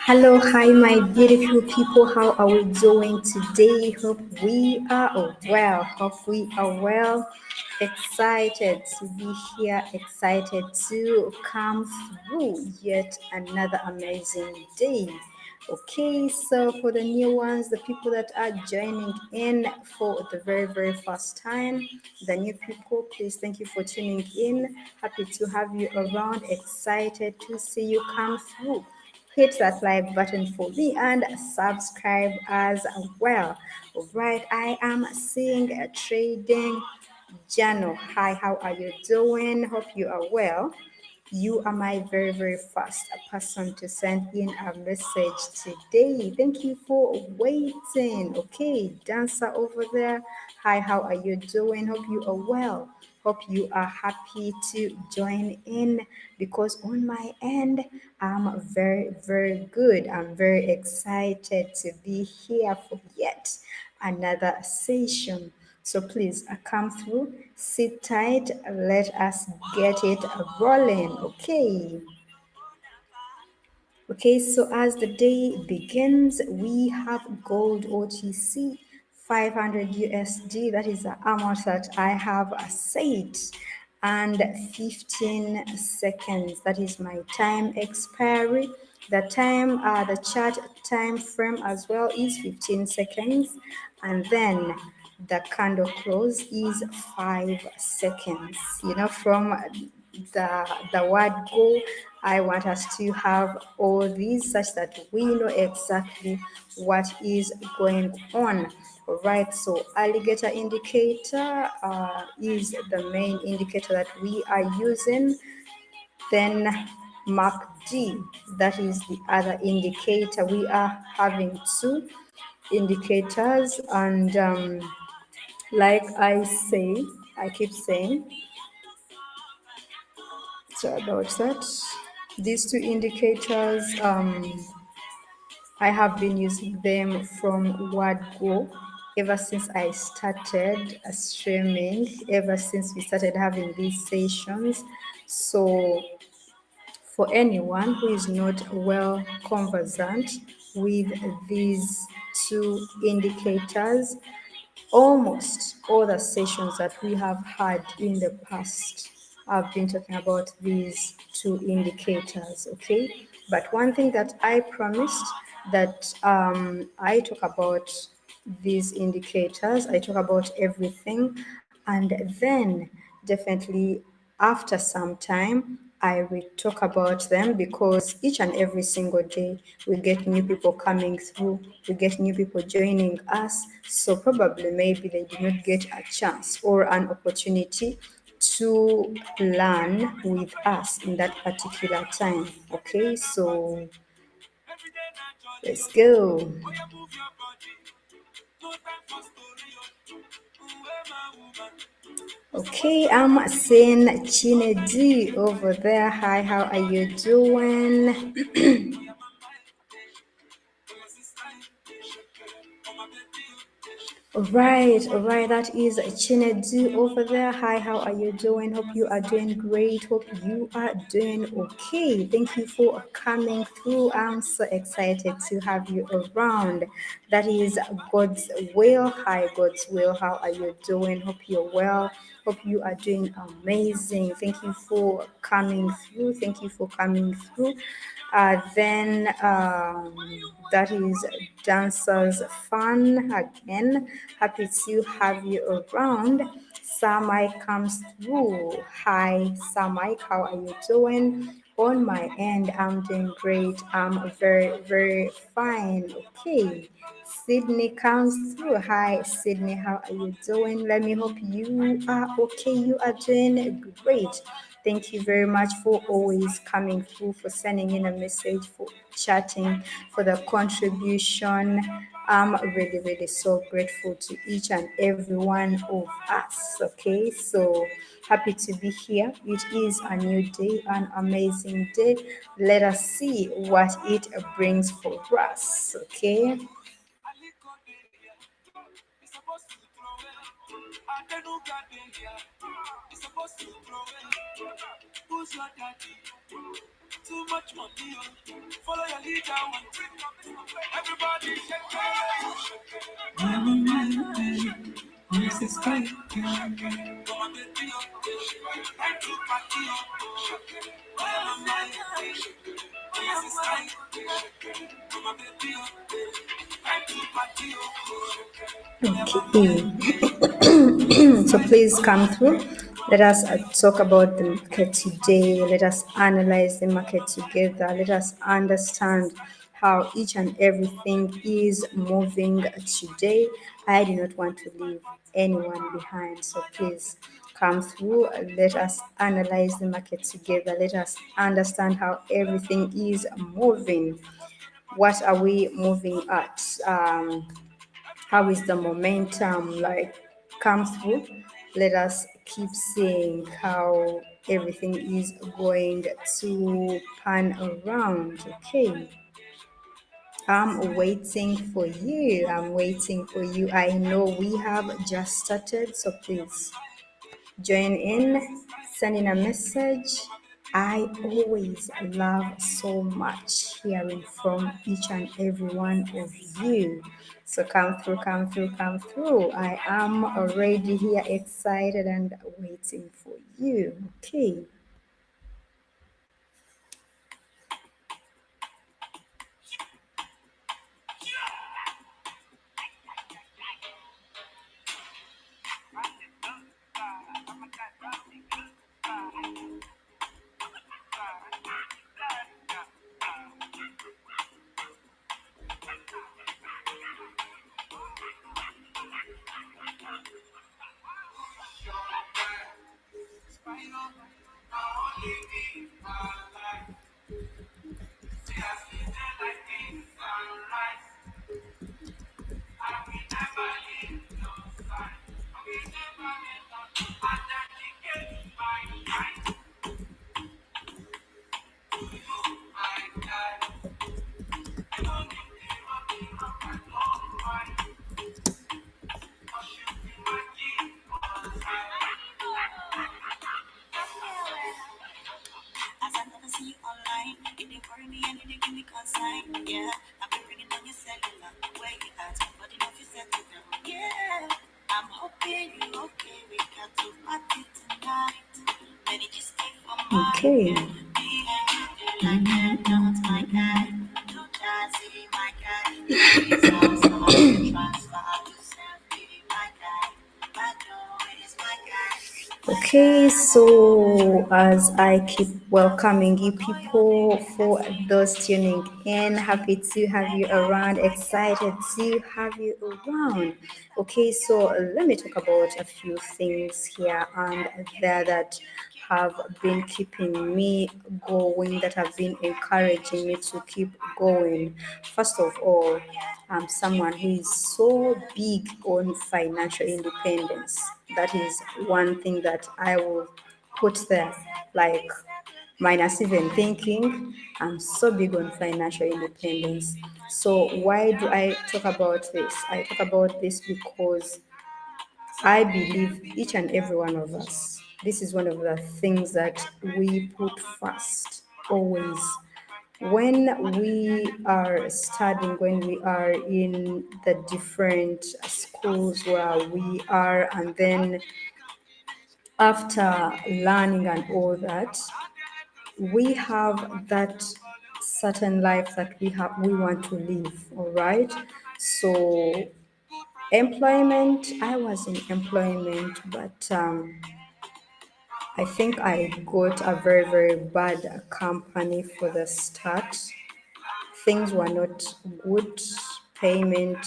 Hello, hi, my beautiful people. How are we doing today? Hope we are well. Hope we are well. Excited to be here, excited to come through yet another amazing day. Okay, so for the new ones, the people that are joining in for the very first time, the new people, please thank you for tuning in. Happy to have you around, excited to see you come through. Hit that like button for me and subscribe as well. All right, I am seeing a trading journal. Hi, how are you doing? Hope you are well. You are my very first person to send in a message today. Thank you for waiting. Okay, dancer over there. Hi, how are you doing? Hope you are well. Hope you are happy to join in because on my end, I'm very good. I'm very excited to be here for yet another session. So please come through, sit tight, let us get it rolling. Okay. Okay, so as the day begins, we have gold OTC 500 USD. That is the amount that I have set, and 15 seconds. That is my time expiry. The chart time frame as well is 15 seconds, and then the candle close is 5 seconds. From the word go, I want us to have all these such that we know exactly what is going on. All right, so alligator indicator is the main indicator that we are using. Then MACD, that is the other indicator. We are having two indicators, and like I keep saying, so about that. These two indicators, I have been using them from word go ever since I started streaming, ever since we started having these sessions. So for anyone who is not well conversant with these two indicators, almost all the sessions that we have had in the past, I've been talking about these two indicators, okay? But one thing that I promised that I talk about these indicators, I talk about everything, and then definitely after some time, I will talk about them because each and every single day we get new people coming through, we get new people joining us. So probably maybe they did not get a chance or an opportunity to learn with us in that particular time. Okay, so let's go. Okay, I'm seeing Chinedu over there. Hi, how are you doing? All right, that is Chinedu over there. Hi, how are you doing? Hope you are doing great. Hope you are doing okay. Thank you for coming through. I'm so excited to have you around. That is God's will. Hi, God's will. How are you doing? Hope you're well. Hope you are doing amazing. Thank you for coming through. Thank you for coming through. Then that is Dancers Fun again. Happy to have you around. Samai comes through. Hi, Samai, how are you doing? On my end, I'm doing great. I'm very fine. Okay. Sydney comes through. Hi, Sydney, how are you doing? Let me hope you are okay. You are doing great. Thank you very much for always coming through, for sending in a message, for chatting, for the contribution. I'm really so grateful to each and every one of us. Okay, so happy to be here. It is a new day, an amazing day. Let us see what it brings for us. Okay. Okay. So please come through. Let us talk about the market today. Let us analyze the market together. Let us understand how each and everything is moving today. I do not want to leave anyone behind. So please come through. Let us analyze the market together. Let us understand how everything is moving. What are we moving at? How is the momentum like come through? Let us keep seeing how everything is going to pan around. Okay, I'm waiting for you. I'm waiting for you. I know we have just started, so please join in, send in a message. I always love so much hearing from each and every one of you. So come through, come through, come through. I am already here excited and waiting for you. Okay. Okay. Okay, so as I keep welcoming you people, for those tuning in, happy to have you around, excited to have you around. Okay, so let me talk about a few things here and there that have been keeping me going, that have been encouraging me to keep going. First of all, I'm someone who is so big on financial independence. That is one thing that I will put there, like minus even thinking. I'm so big on financial independence. So, why do I talk about this? I talk about this because I believe each and every one of us, this is one of the things that we put first always. When we are studying, when we are in the different schools where we are, and then after learning and all that, we have that certain life that we want to live, all right? So employment, I was in employment, but I think I got a very, very bad company for the start. Things were not good, payment,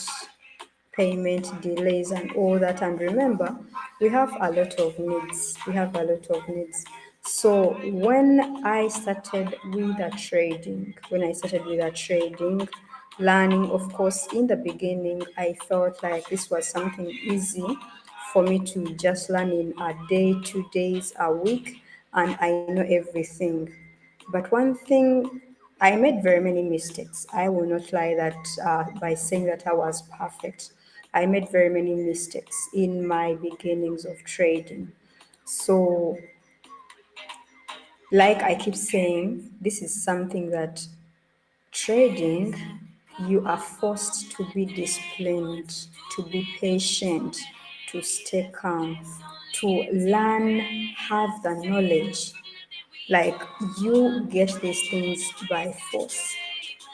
payment delays and all that. And remember, we have a lot of needs. We have a lot of needs. So when I started with a trading, learning, of course, in the beginning, I thought like this was something easy for me to just learn in a day, 2 days, a week, and I know everything. But one thing, I made very many mistakes. I will not lie that by saying that I was perfect. I made very many mistakes in my beginnings of trading. So, like I keep saying, this is something that trading, you are forced to be disciplined, to be patient, to stay calm, to learn, have the knowledge. Like you get these things by force.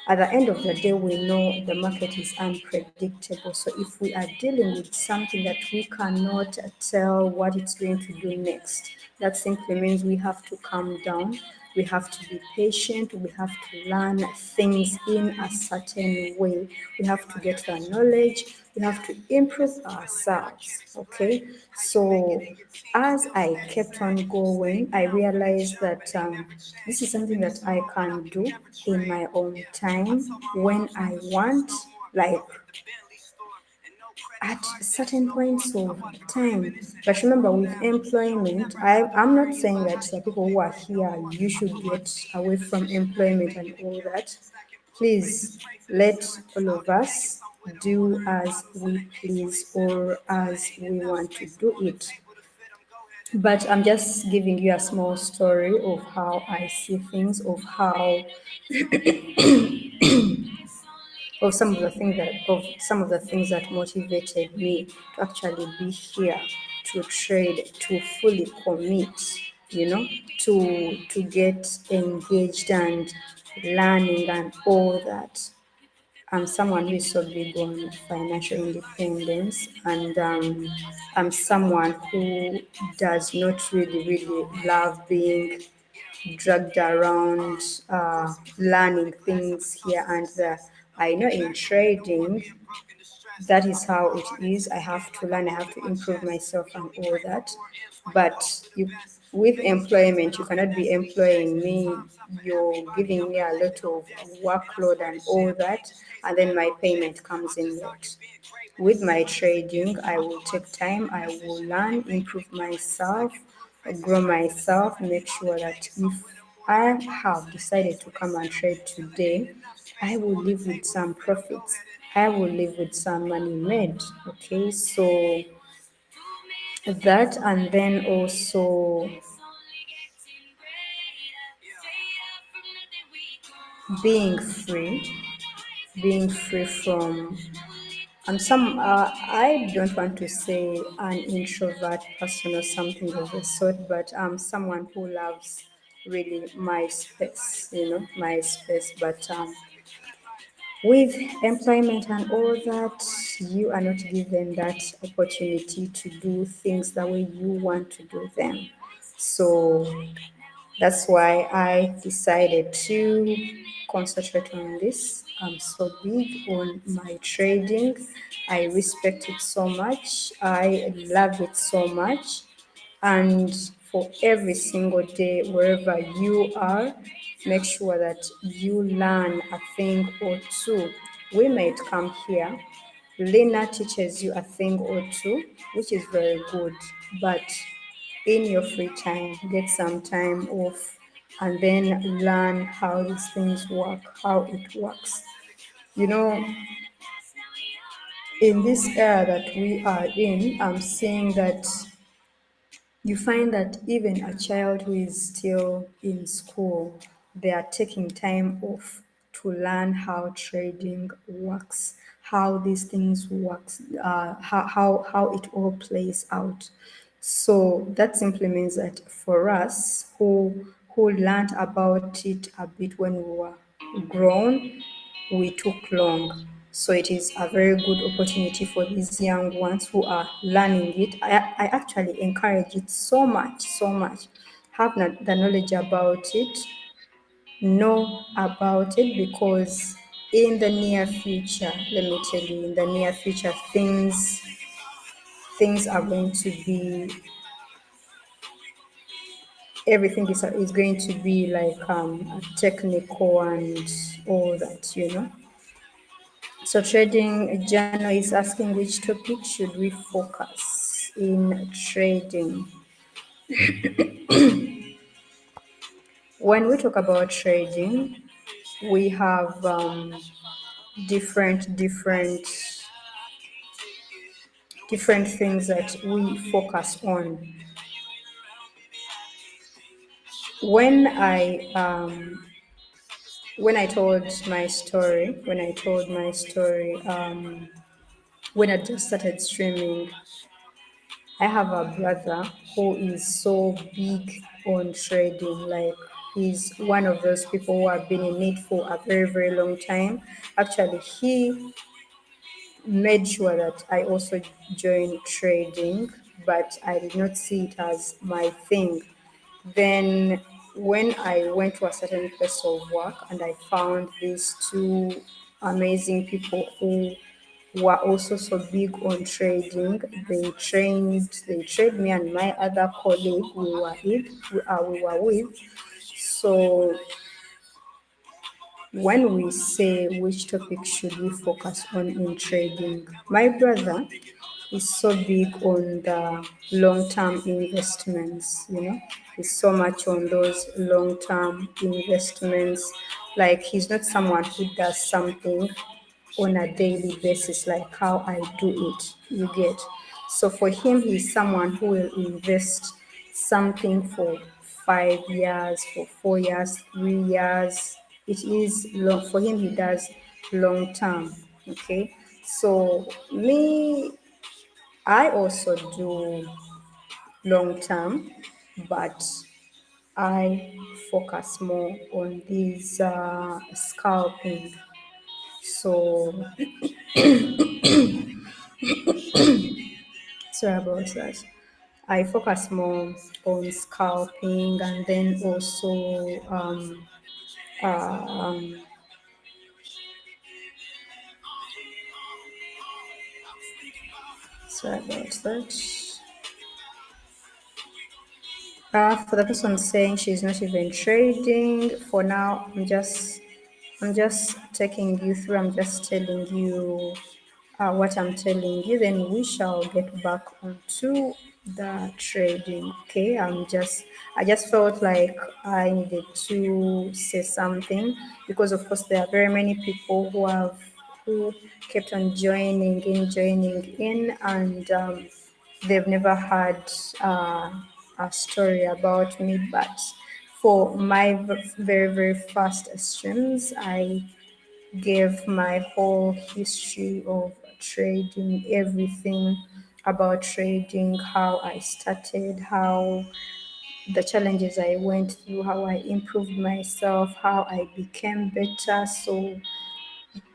At the end of the day, we know the market is unpredictable. So if we are dealing with something that we cannot tell what it's going to do next, that simply means we have to calm down. We have to be patient. We have to learn things in a certain way. We have to get the knowledge. We have to improve ourselves. Okay. So as I kept on going, I realized that this is something that I can do in my own time when I want, like at certain points of time. But remember, with employment, I'm not saying that the people who are here, you should get away from employment and all that. Please let all of us do as we please or as we want to do it. But I'm just giving you a small story of how I see things, of some of the things that motivated me to actually be here, to trade, to fully commit, to get engaged and learning and all that. I'm someone who is so big on financial independence, and I'm someone who does not really love being dragged around, learning things here and there. I know in trading, that is how it is. I have to learn, I have to improve myself and all that. But with employment, you cannot be employing me. You're giving me a lot of workload and all that, and then my payment comes in late. With my trading, I will take time, I will learn, improve myself, grow myself, make sure that if I have decided to come and trade today, I will live with some profits. I will live with some money made. Okay, so that, and then also being free, being free from I don't want to say an introvert person or something of the sort, but I'm someone who loves really my space, my space. But with employment and all that, you are not given that opportunity to do things the way you want to do them. So that's why I decided to concentrate on this. I'm so big on my trading. I respect it so much. I love it so much. And for every single day, wherever you are, make sure that you learn a thing or two. We might come here, Lena teaches you a thing or two, which is very good. But in your free time, get some time off and then learn how these things work, how it works. You know, in this era that we are in, I'm seeing that you find that even a child who is still in school, they are taking time off to learn how trading works, how these things works, how it all plays out. So that simply means that for us who learned about it a bit when we were grown, we took long. So it is a very good opportunity for these young ones who are learning it. I actually encourage it so much, so much. Have the knowledge about it, know about it, because in the near future, let me tell you, in the near future, things are going to be, everything is going to be like technical and all that. So trading, Jano is asking which topic should we focus in trading. When we talk about trading, we have different different things that we focus on. When I told my story, when I just started streaming, I have a brother who is so big on trading. Like, he's one of those people who have been in it for a very, very long time. Actually, he made sure that I also joined trading, but I did not see it as my thing. Then, when I went to a certain place of work and I found these two amazing people who were also so big on trading, they trained me and my other colleague we were with. So when we say which topic should we focus on in trading, my brother is so big on the long-term investments, he's so much on those long-term investments. Like, he's not someone who does something on a daily basis like how I do it, you get. So for him, he's someone who will invest something for 5 years, for 4 years, 3 years. It is long for him, he does long term. Okay. So me, I also do long term, but I focus more on these scalping. So sorry about that. I focus more on scalping, and then also sorry about that. For the person saying she's not even trading for now, I'm just taking you through. I'm just telling you what I'm telling you. Then we shall get back onto the trading. Okay. I just felt like I needed to say something, because of course there are very many people who kept on joining in, and they've never had uh, a story about me. But for my very, very first streams, I gave my whole history of trading, everything about trading, how I started, how the challenges I went through, how I improved myself, how I became better. So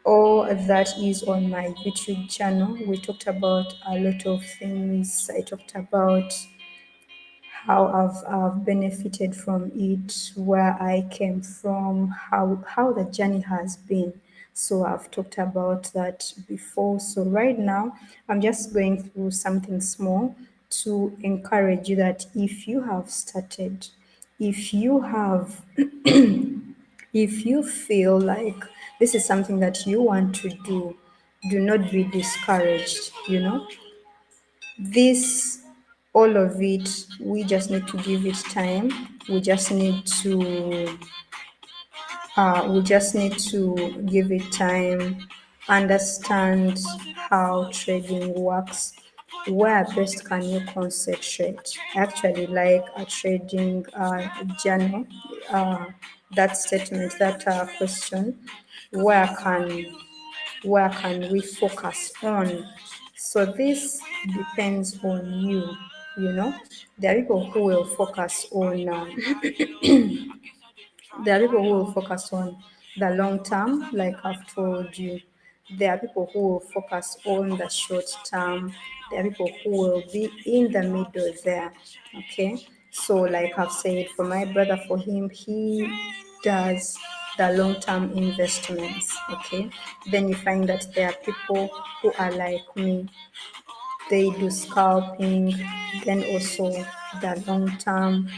all that is on my YouTube channel. We talked about a lot of things. I talked about how I've benefited from it, where I came from, how the journey has been. So I've talked about that before. So right now, I'm just going through something small to encourage you that if you have started, if you have if you feel like this is something that you want to do not be discouraged. This, all of it, we just need to give it time. We just need to give it time, understand how trading works. Where best can you concentrate? I actually like a trading journal, uh, that statement, that question. Where can where can we focus on? So this depends on you. There are people who will focus on there are people who will focus on the long term, like I've told you. There are people who will focus on the short term. There are people who will be in the middle there. Okay. So, like I've said, for my brother, for him, he does the long term investments. Okay. Then you find that there are people who are like me, they do scalping, then also the long term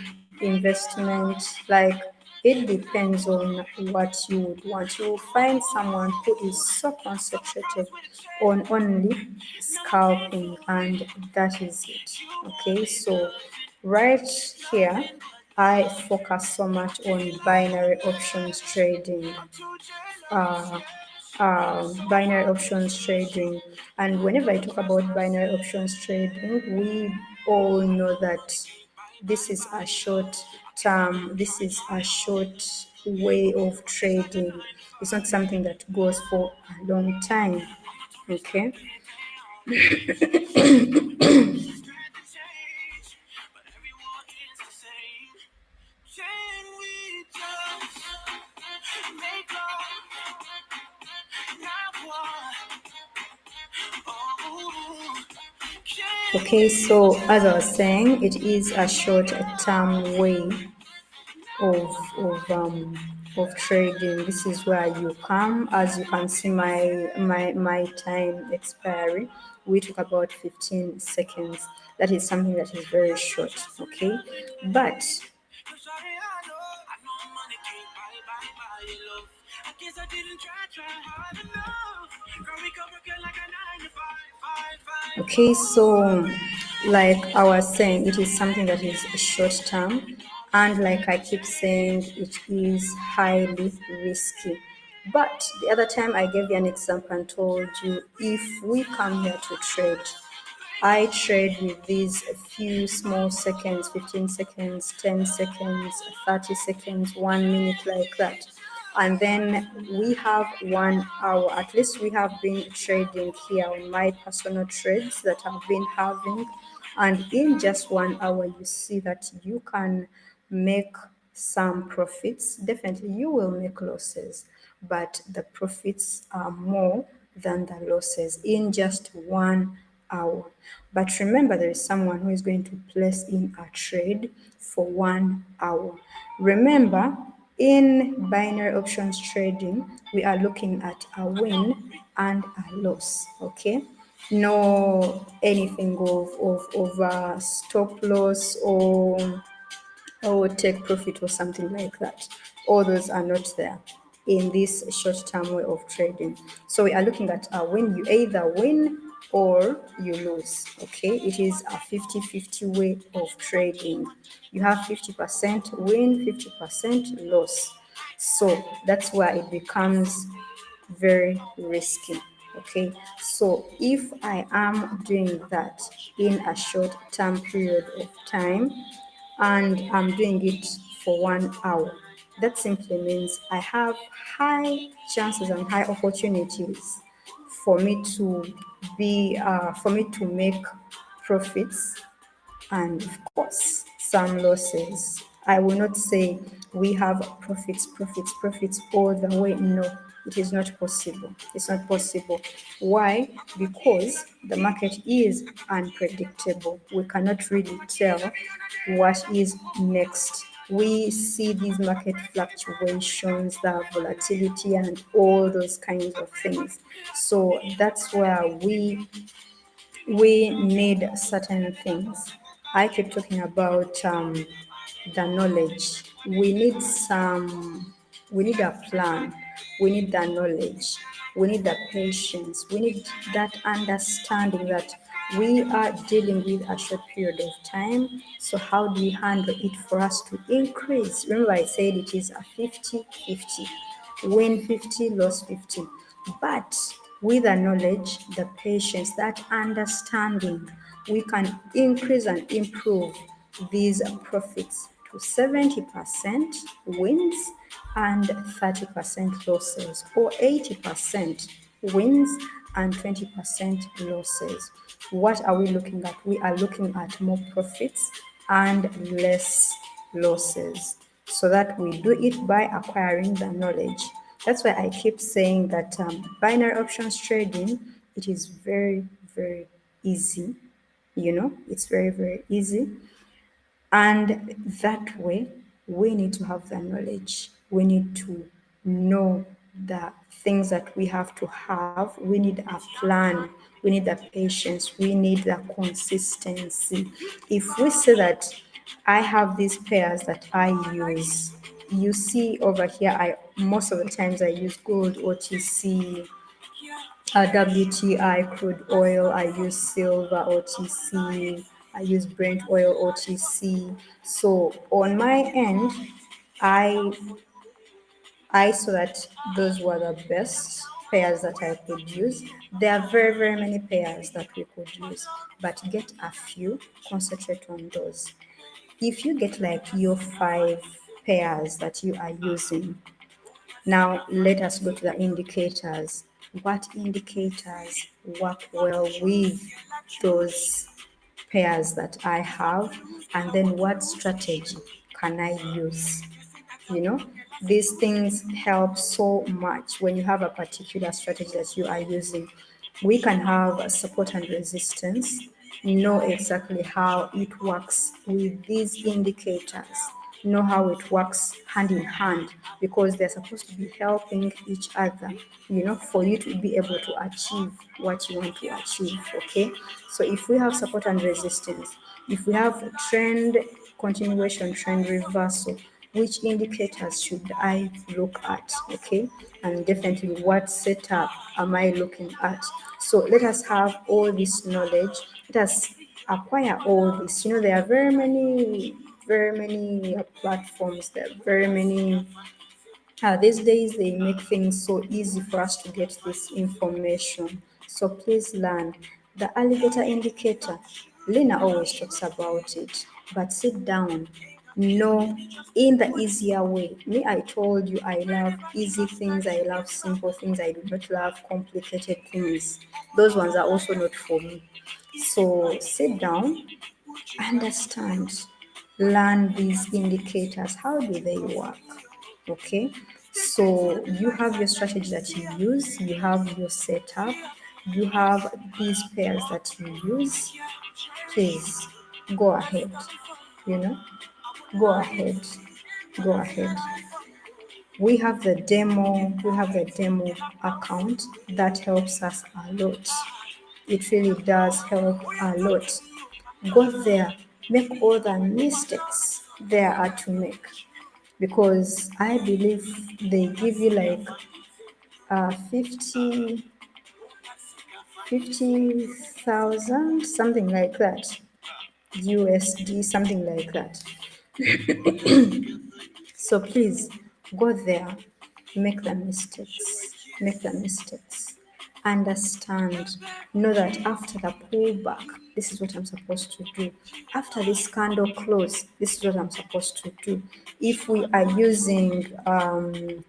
investment. Like, it depends on what you would want. You will find someone who is so concentrated on only scalping, and that is it. Okay, so right here, I focus so much on binary options trading. binary options trading. And whenever I talk about binary options trading, we all know that this is a short term, this is a short way of trading. It's not something that goes for a long time. Okay. Okay, so as I was saying, it is a short term way of of um of trading. This is where you come. As you can see, my time expiry, we took about 15 seconds. That is something that is very short. Okay, but okay, so like I was saying, it is something that is short term, and like I keep saying, it is highly risky. But the other time I gave you an example and told you if we come here to trade, I trade with these few small seconds, 15 seconds, 10 seconds, 30 seconds, 1 minute, like that. And then we have 1 hour. At least we have been trading here on my personal trades that I've been having. And in just 1 hour, you see that you can make some profits. Definitely, you will make losses, but the profits are more than the losses in just 1 hour. But remember, there is someone who is going to place in a trade for 1 hour. Remember, in binary options trading, we are looking at a win and a loss. Okay, no anything of stop loss or take profit or something like that. All those are not there in this short-term way of trading. So we are looking at when you either win or you lose. Okay, it is a 50-50 way of trading. You have 50% win, 50% loss. So that's why it becomes very risky. Okay, so if I am doing that in a short term period of time and I'm doing it for 1 hour, that simply means I have high chances and high opportunities for me to for me to make profits and of course some losses. I will not say we have profits all the way. No, it is not possible. It's not possible. Why? Because the market is unpredictable. We cannot really tell what is next. We see these market fluctuations, the volatility, and all those kinds of things. So that's where we need certain things. I keep talking about the knowledge. We need a plan. We need the knowledge. We need the patience. We need that understanding that we are dealing with a short period of time. So, how do we handle it for us to increase? Remember, I said it is a 50-50, win 50, lose 50. But with the knowledge, the patience, that understanding, we can increase and improve these profits to 70% wins and 30% losses, or 80% wins and 20% losses. What are we looking at? We are looking at more profits and less losses, so that we do it by acquiring the knowledge. That's why I keep saying that binary options trading, it is very, very easy. It's very, very easy. And that way, we need to have the knowledge. We need to know the things that we have to have. We need a plan. We need the patience. We need the consistency. If we say that I have these pairs that I use, you see over here, I most of the times I use gold, OTC, WTI crude oil, I use silver OTC, I use Brent oil OTC. So on my end, I I saw that those were the best pairs that I could use. There are very, very many pairs that we could use, but get a few, concentrate on those. If you get like your 5 pairs that you are using, now let us go to the indicators. What indicators work well with those pairs that I have, and then what strategy can I use? You know, these things help so much when you have a particular strategy that you are using. We can have a support and resistance, know exactly how it works with these indicators, know how it works hand in hand, because they're supposed to be helping each other, for you to be able to achieve what you want to achieve. Okay, so if we have support and resistance, if we have trend continuation, trend reversal, which indicators should I look at? Okay, and definitely what setup am I looking at? So let us have all this knowledge. Let us acquire all this. There are very many platforms. There are very many. These days they make things so easy for us to get this information. So please learn the alligator indicator. Lena always talks about it, but sit down. No, in the easier way. Me, I told you I love easy things, I love simple things, I do not love complicated things. Those ones are also not for me. So sit down, understand, learn these indicators. How do they work? Okay, so you have your strategy that you use, you have your setup, you have these pairs that you use. Please go ahead, you know, go ahead, go ahead. We have the demo account that helps us a lot. It really does help a lot. Go there, make all the mistakes there are to make, because I believe they give you like 50,000, something like that, USD, something like that. So please go there, make the mistakes, understand, know that after the pullback, this is what I'm supposed to do. After this candle close, this is what I'm supposed to do. If we are using, I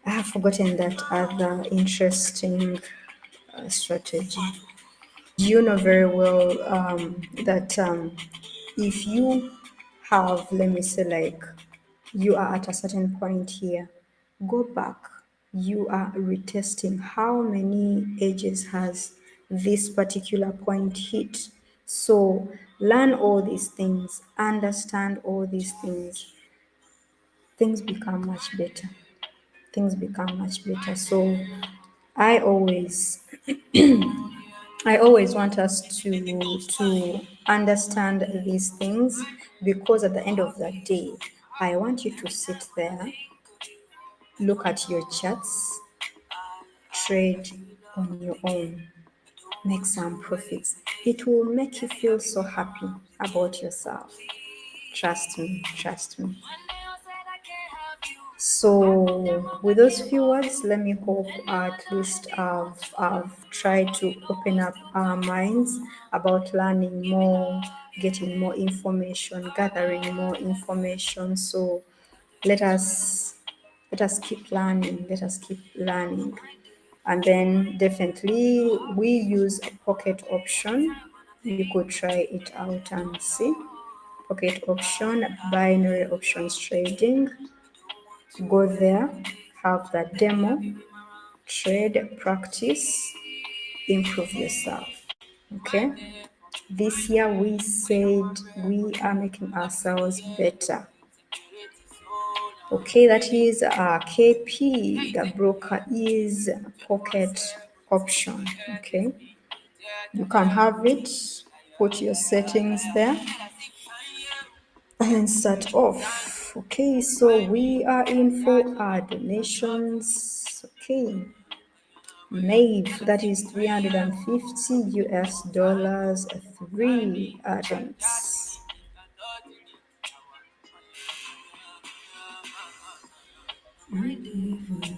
have forgotten that other interesting strategy. You know very well that if you have, let me say, like you are at a certain point here, go back. You are retesting how many edges has this particular point hit. So learn all these things, understand all these things. Things become much better. Things become much better. So I always I always want us to understand these things, because at the end of the day, I want you to sit there, look at your charts, trade on your own, make some profits. It will make you feel so happy about yourself. Trust me, trust me. So, with those few words, let me hope at least I've tried to open up our minds about learning more, getting more information, gathering more information. So, let us let us keep learning. Let us keep learning, and then definitely we use a pocket option. You could try it out and see. Pocket option, binary options trading. Go there, have the demo, trade, practice, improve yourself. Okay? This year we said we are making ourselves better. Okay, that is KP. The broker is pocket option. Okay, you can have it, put your settings there, and start off. Okay, so we are in for our donations. Okay, Maeve, that is 350 US dollars, 3 items. My day for you.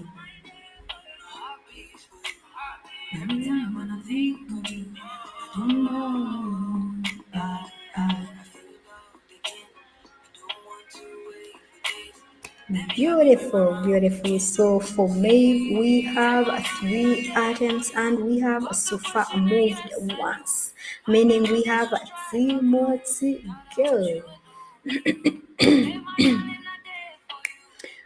Every time when I think of you, don't know. I Beautiful, beautiful. So for Maeve, we have three items and we have so far moved once, meaning we have three more to go.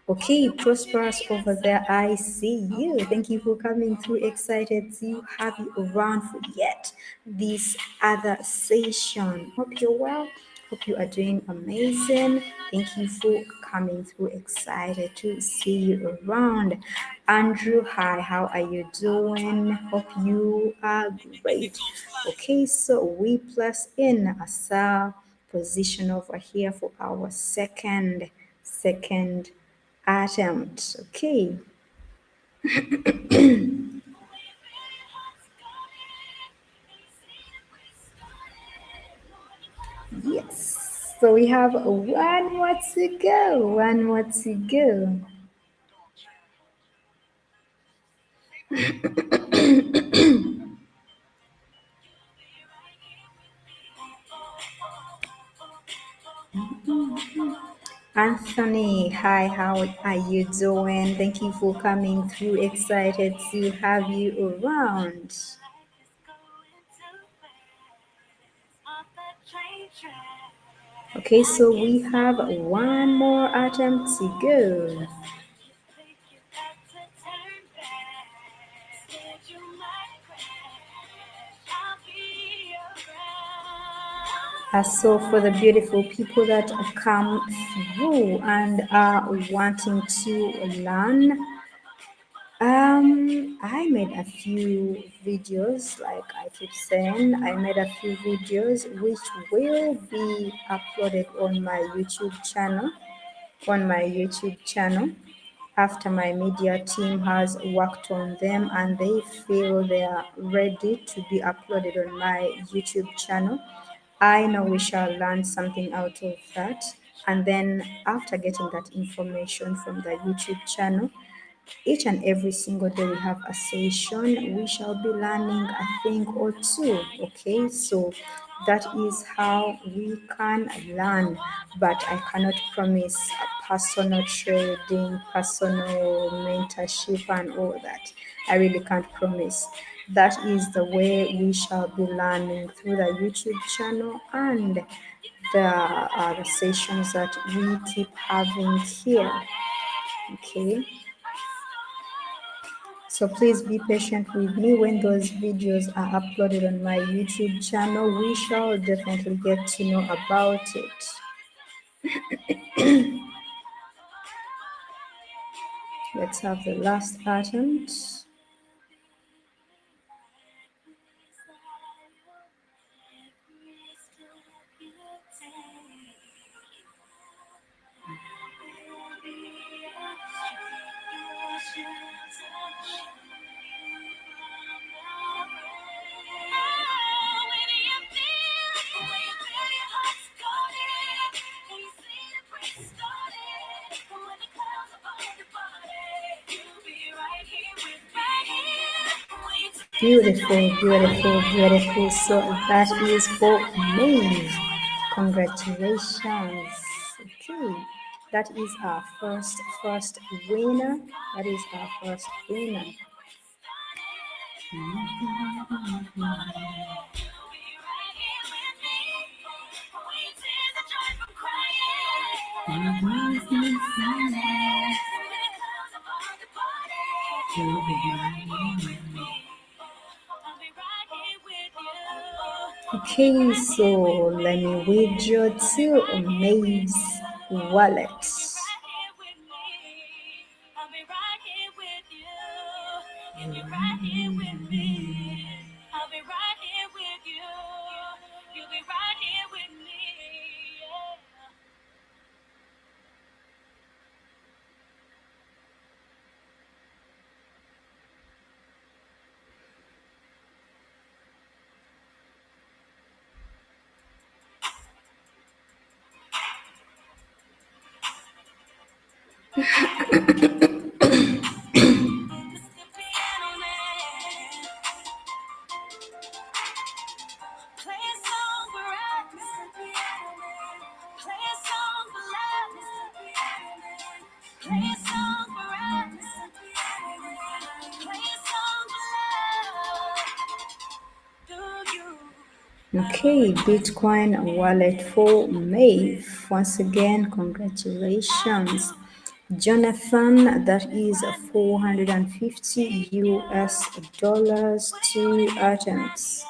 Okay, Prosperous over there, I see you. Thank you for coming through. Excited to have you around for yet this other session. Hope you're well. Hope you are doing amazing. Thank you for coming through. Excited to see you around. Andrew, hi, how are you doing? Hope you are great. Okay, so we plus in a cell position over here for our second attempt. Okay. Yes. So we have one more to go. One more to go. Anthony, hi, how are you doing? Thank you for coming through. Excited to have you around. Okay, so we have one more attempt to go. So for the beautiful people that come through and are wanting to learn, I made a few videos, like I keep saying, I made a few videos which will be uploaded on my YouTube channel. After my media team has worked on them and they feel they are ready to be uploaded on my YouTube channel. I know we shall learn something out of that. And then after getting that information from the YouTube channel, each and every single day we have a session. We shall be learning a thing or two. Okay, so that is how we can learn, but I cannot promise a personal trading, personal mentorship, and all that. I really can't promise. That is the way we shall be learning through the YouTube channel and the sessions that we keep having here. Okay. So please be patient with me when those videos are uploaded on my YouTube channel. We shall definitely get to know about it. Let's have the last attempt. Beautiful, beautiful, beautiful. So that is for me. Congratulations. Okay. That is our first winner. That is our first winner. Okay, so let me withdraw to Maeve's wallet. Okay, Bitcoin wallet for Maeve. Once again, congratulations. Jonathan, that is 450 US dollars, 2 items.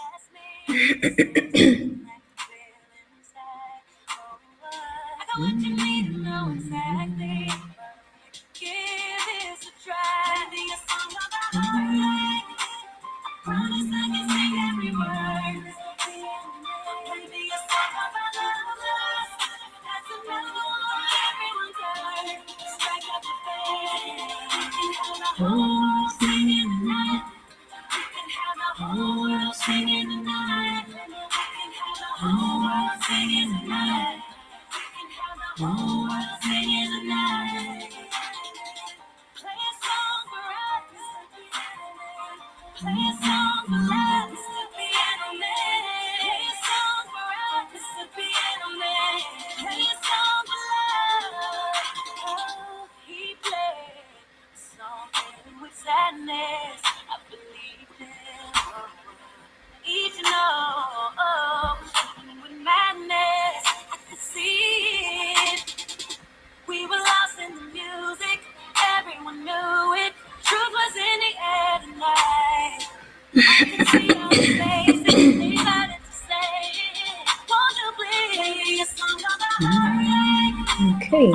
Okay.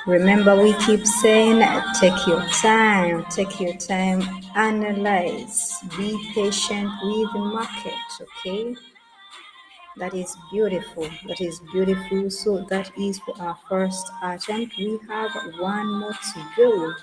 Remember, we keep saying take your time, analyze, be patient with the market, okay? That is beautiful. That is beautiful. So that is for our first attempt. We have one more to go.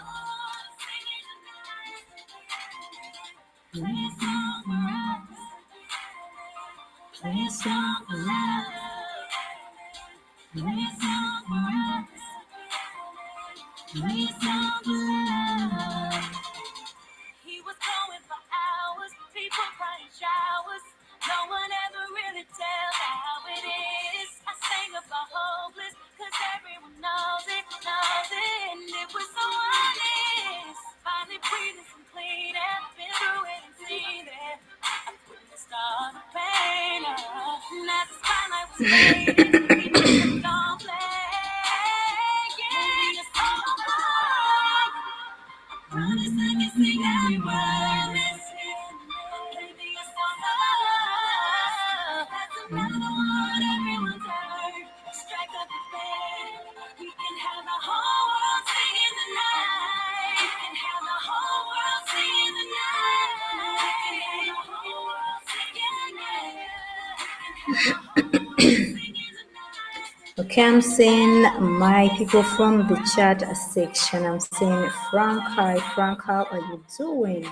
Okay, I'm seeing my people from the chat section. I'm seeing Frank. Hi, Frank. How are you doing?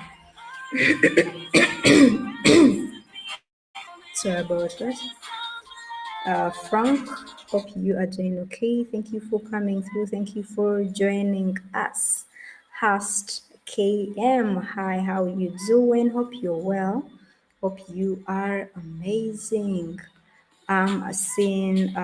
Sorry about that. Frank, hope you are doing okay. Thank you for coming through. Thank you for joining us. Hast KM, hi, how are you doing? Hope you're well. Hope you are amazing. I'm seeing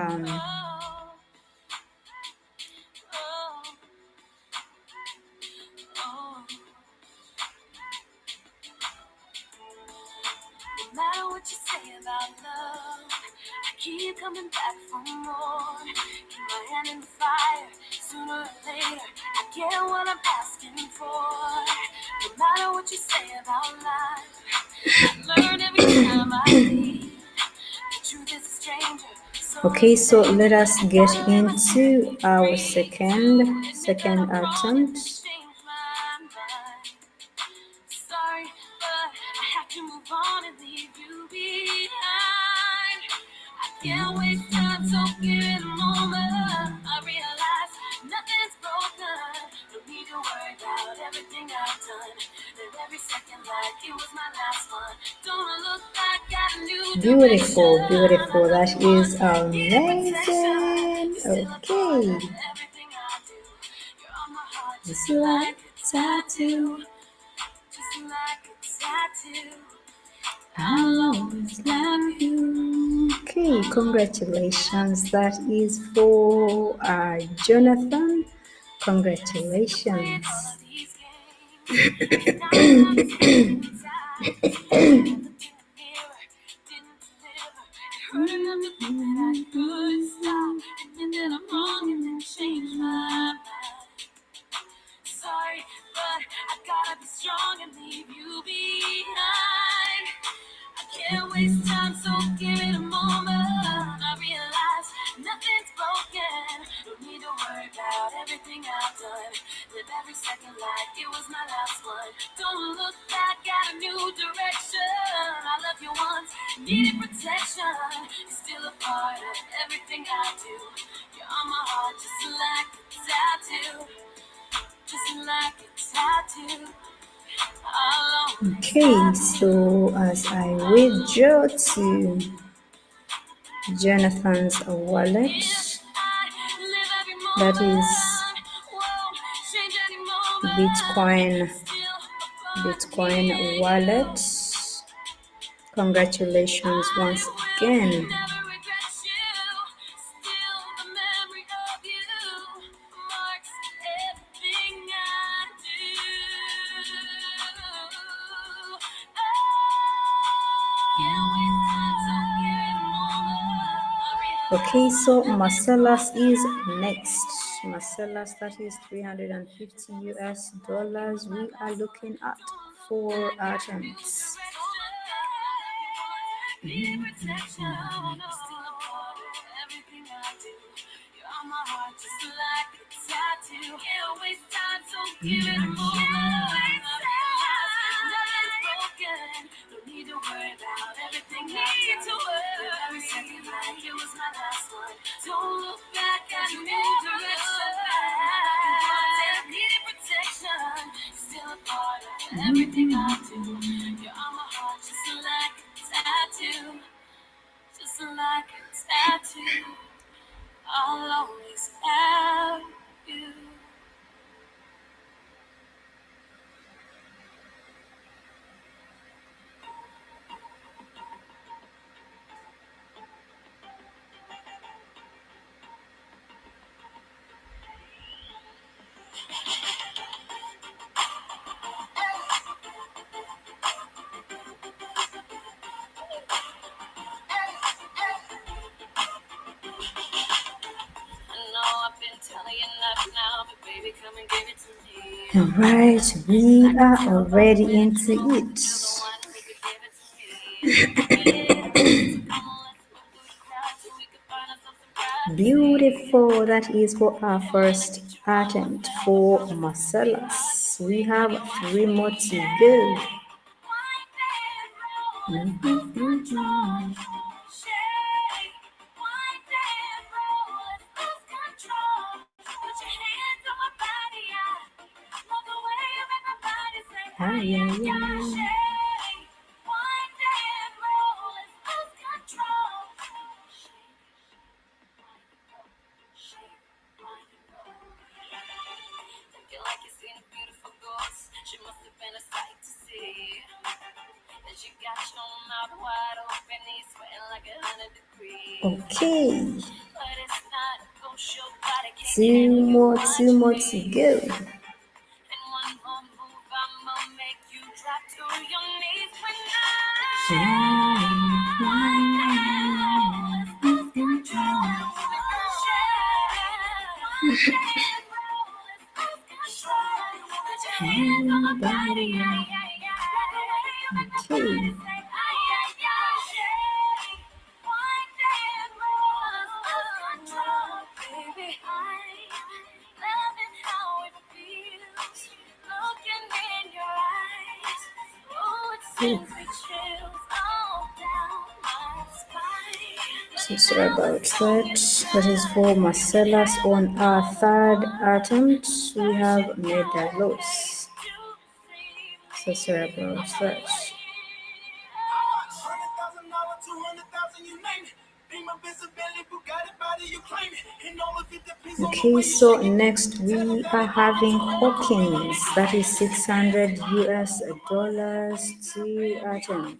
okay, so let us get into our second attempt. Beautiful, beautiful. That is amazing. Okay. It's like a tattoo. I'll always love you. Okay, congratulations. That is for Jonathan. Congratulations. Sorry, but I gotta be strong and leave you behind. I can't waste time, so give it a moment. I realize nothing's broken. Don't need to worry about everything I've done. Live every second like it was my last one. Don't look back, got a new direction. I love you once, needed protection. You're still a part of everything I do. You're on my heart, just like a tattoo. Just like a tattoo. Okay, so as I withdraw to Jonathan's wallet, that is Bitcoin wallet. Congratulations once again. Okay, so Marcellus is next. Marcellus, that is 350 US dollars. We are looking at 4 items. Don't look back at new direction. Needed protection. Still a part of everything I do. You're on my heart, just like a tattoo. Just like a tattoo. I'll always have you. All right, we are already into it. Beautiful. That is for our first attempt for Marcellus. We have 3 more to go. Okay. 2 more to go. Okay. So sorry about that. That is for Marcellus. On our third attempt, we have made a loss. So sorry about that. Okay, so next we are having Hawkins. That is 600 US dollars, 2 items.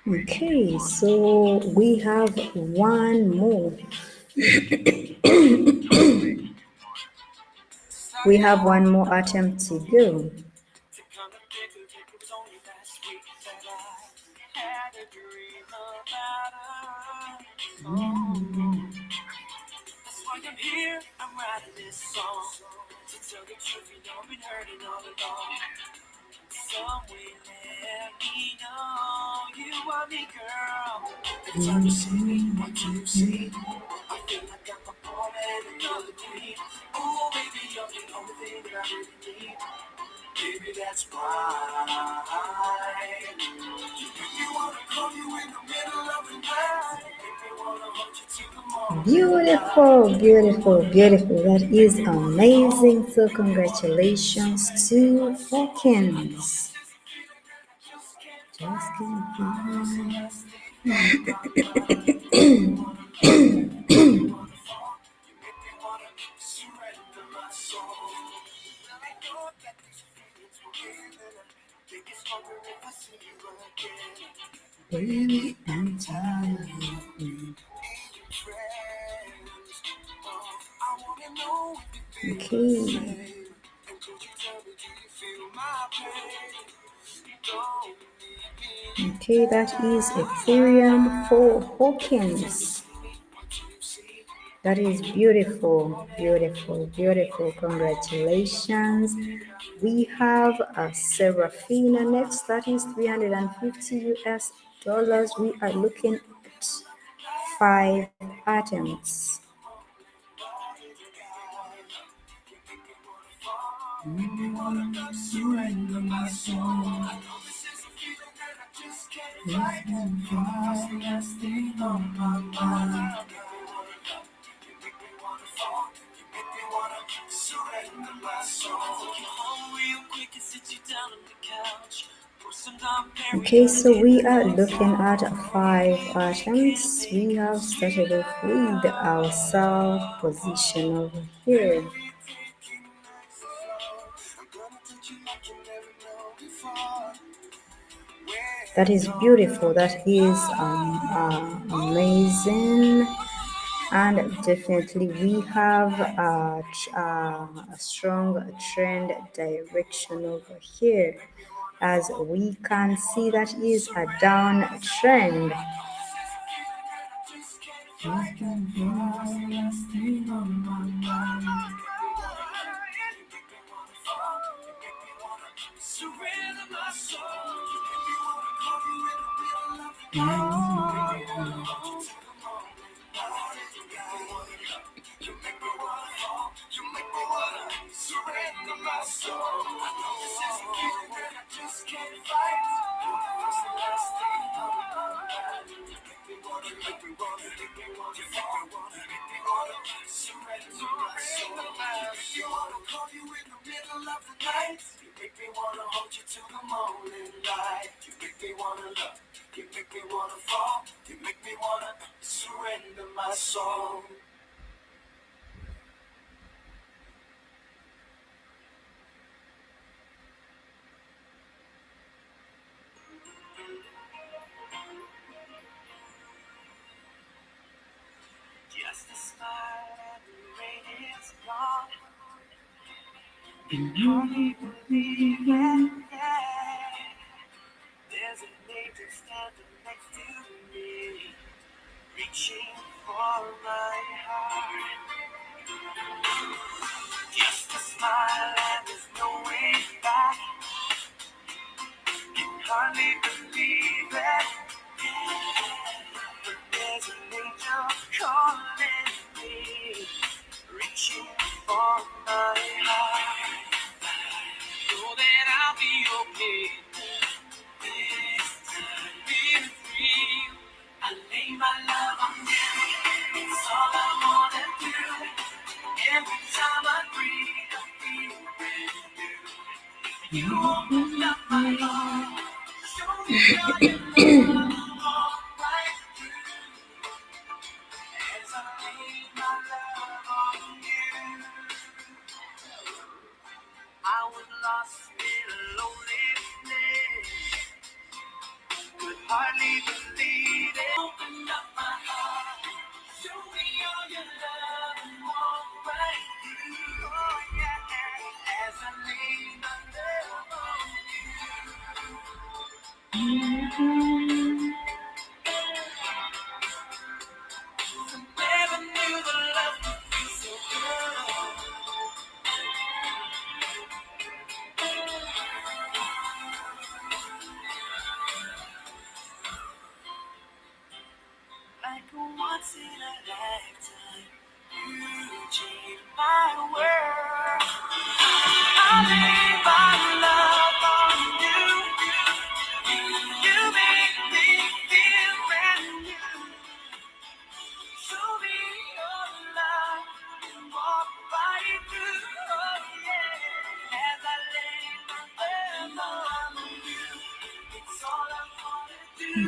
Okay, so we have one more. We have one more attempt to go. Beautiful, beautiful, beautiful. That is amazing. So, congratulations to Hawkins. Just can't find. Baby, I'm tired. Okay. Okay, that is Ethereum for Hawkins. That is beautiful, beautiful, beautiful. Congratulations. We have a Serafina next. That is 350 US dollars. We are looking at 5 attempts. Okay, so we are looking at 5 attempts. We have started off with our south position over here. That is beautiful. That is amazing. And definitely we have a strong trend direction over here. As we can see, that is a downtrend.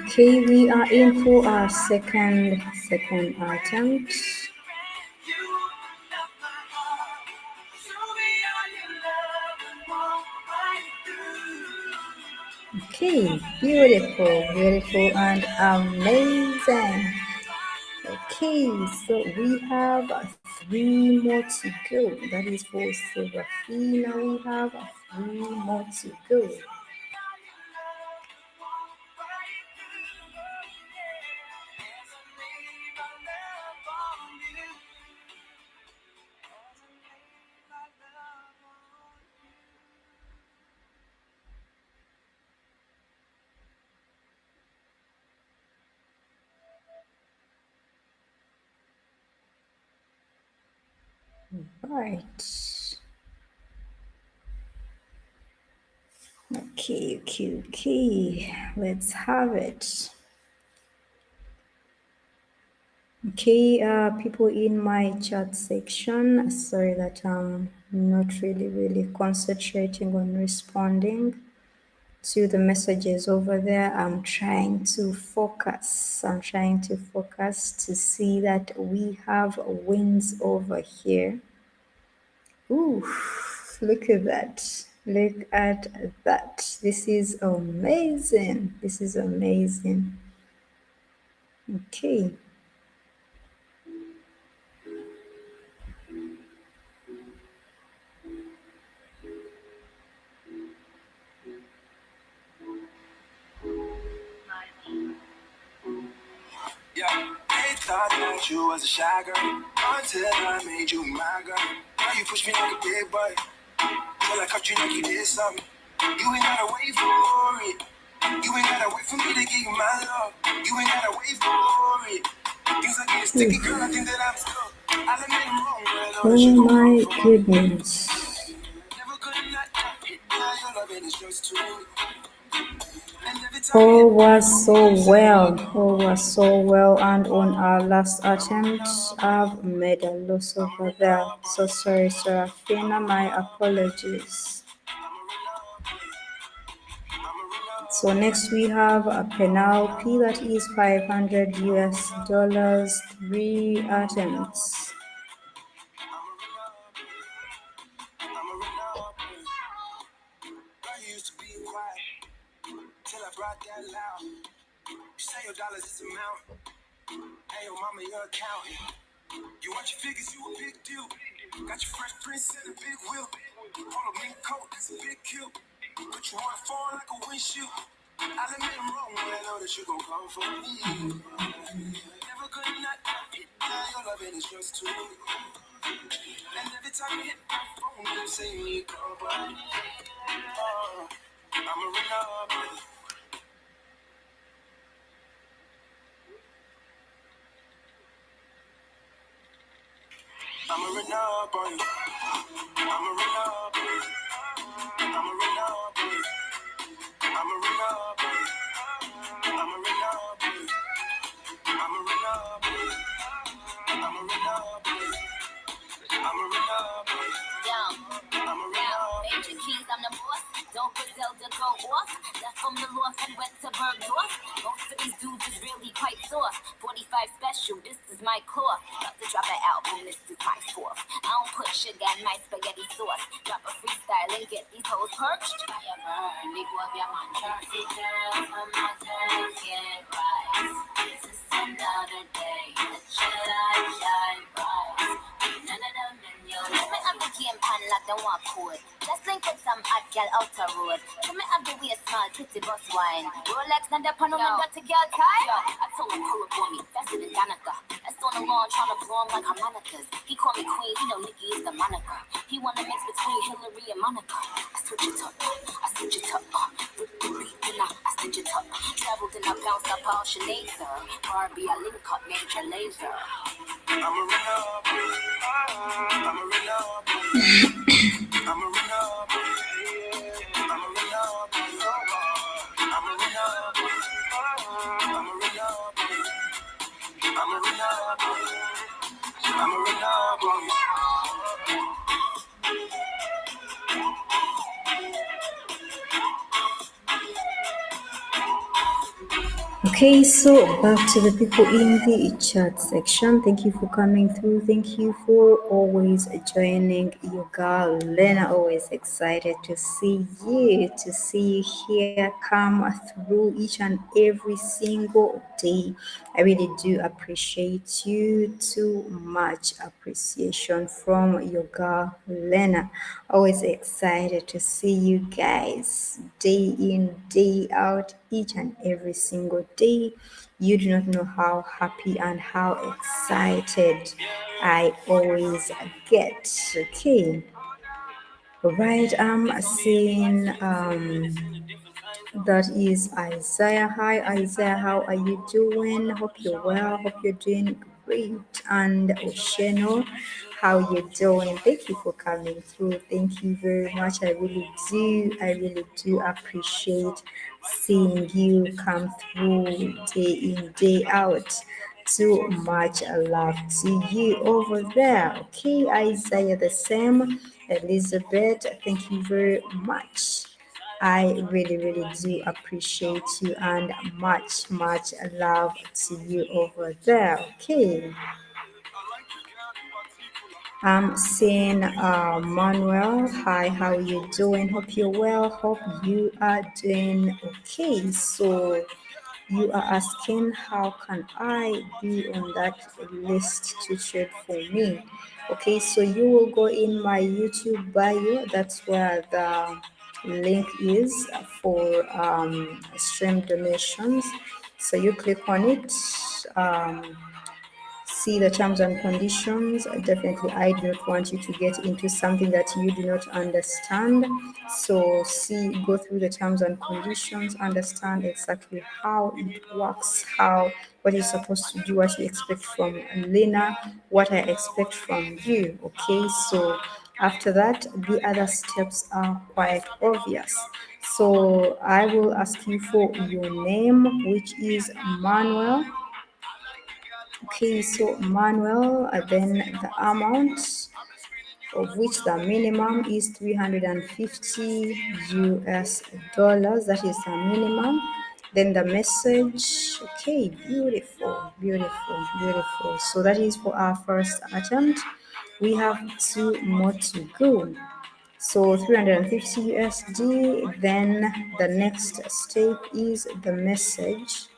Okay, we are in for our second attempt. Okay, beautiful and amazing. Okay, so we have three more to go. That is for Serafina. We have three more to go. Right. Okay. Let's have it. Okay, people in my chat section, sorry that I'm not really concentrating on responding to the messages over there. I'm trying to focus. To see that we have wins over here. Ooh, look at that. Look at that. This is amazing. Okay. Yeah, they thought that you was a shy girl until I made you my girl. Now you push me like a big boy till I caught you like you did something. You ain't gotta wait for it. You ain't gotta wait for me to give you my love. You ain't gotta wait for it. Things are getting sticky, girl. I think that I'm stuck. I'll admit I'm wrong, but I know that you Oh gon' my come for goodness. Never gonna not it. Now your loving is just too. All was so well, and on our last attempt, I've made a loss over there. So sorry, Serafina, my apologies. So next we have a penalty that is 500 US dollars, 3 attempts. Till I brought that loud. You say your dollars is amount. Hey, your mama, your accountant. You watch your figures, you a big deal. Got your fresh prince and a big wheel. Polo mink coat, that's a big kill. Put you on phone like a windshield. I'll admit I'm wrong, but I know that you gon' come for me. Never gonna not it. Now your loving is just too. And every time you hit my phone, you say me company. I'm a renegade. I'm a renegade, boy. I'm a renegade, boy. I'm a renegade, boy. I'm a renegade, boy. I'm a renegade, boy. I'm a renegade, boy. I'm a renegade, boy. I'm a renegade, boy. I'm a renegade. Major keys, I'm the boss. Don't put Zelda go off. Left from the loft and went to Bergdorf. Most of these dudes is really quite soft. 45 special, this is my cloth. About to drop an album, this is my fourth. I don't put sugar in my spaghetti sauce. Drop a freestyle and get these hoes perched. Fire burn, big whoop, yeah, man. Churchy girls on my turf, get right. road. To me, I do we a small titty bus wine. Rolex, not the pan on the dirty girl tie. Yo, I told him pull up on me, faster than Danica. That's on the lawn, trying to blow him like harmonicas. He call me queen, he know Nikki is the moniker. He wanna mix between Hillary and Monica. I switch it up, I switch it up. With the beat, then I switch it up. Traveled and I bounced up all Sinead, sir. Barbie, I link up Major Laser. I'm a runner, I'm a runner, I'm a runner, I'm a runner, I'm a runner, I'm a runner, I'm a runner, Okay, so back to the people in the chat section. Thank you for coming through. Thank you for always joining. Your girl Lena, always excited to see you here come through each and every single day. I really do appreciate you. Too much appreciation from your girl Lena. Always excited to see you guys day in, day out, each and every single day. You do not know how happy and how excited I always get. Okay. Right, I'm seeing that is Isaiah. Hi Isaiah, how are you doing? Hope you're well. Hope you're doing great. And Osheno, how you doing? Thank you for coming through. Thank you very much. I really do appreciate seeing you come through day in, day out. Too much love to you over there. Okay, Isaiah, the same. Elizabeth, thank you very much. I really do appreciate you and much love to you over there. Okay. I'm seeing Manuel. Hi, how you doing? Hope you're well. Hope you are doing okay. So you are asking how can I be on that list to trade for me? Okay, so you will go in my YouTube bio. That's where the link is for stream donations. So you click on it. See the terms and conditions. Definitely, I do not want you to get into something that you do not understand. So, go through the terms and conditions, understand exactly how it works, what you're supposed to do, what you expect from Lena, what I expect from you. Okay, so after that, the other steps are quite obvious. So, I will ask you for your name, which is Manuel. Okay, so Manuel, then the amount of which the minimum is 350 US dollars. That is the minimum. Then the message. Okay, beautiful. So that is for our first attempt. We have two more to go. So 350 USD. Then the next step is the message.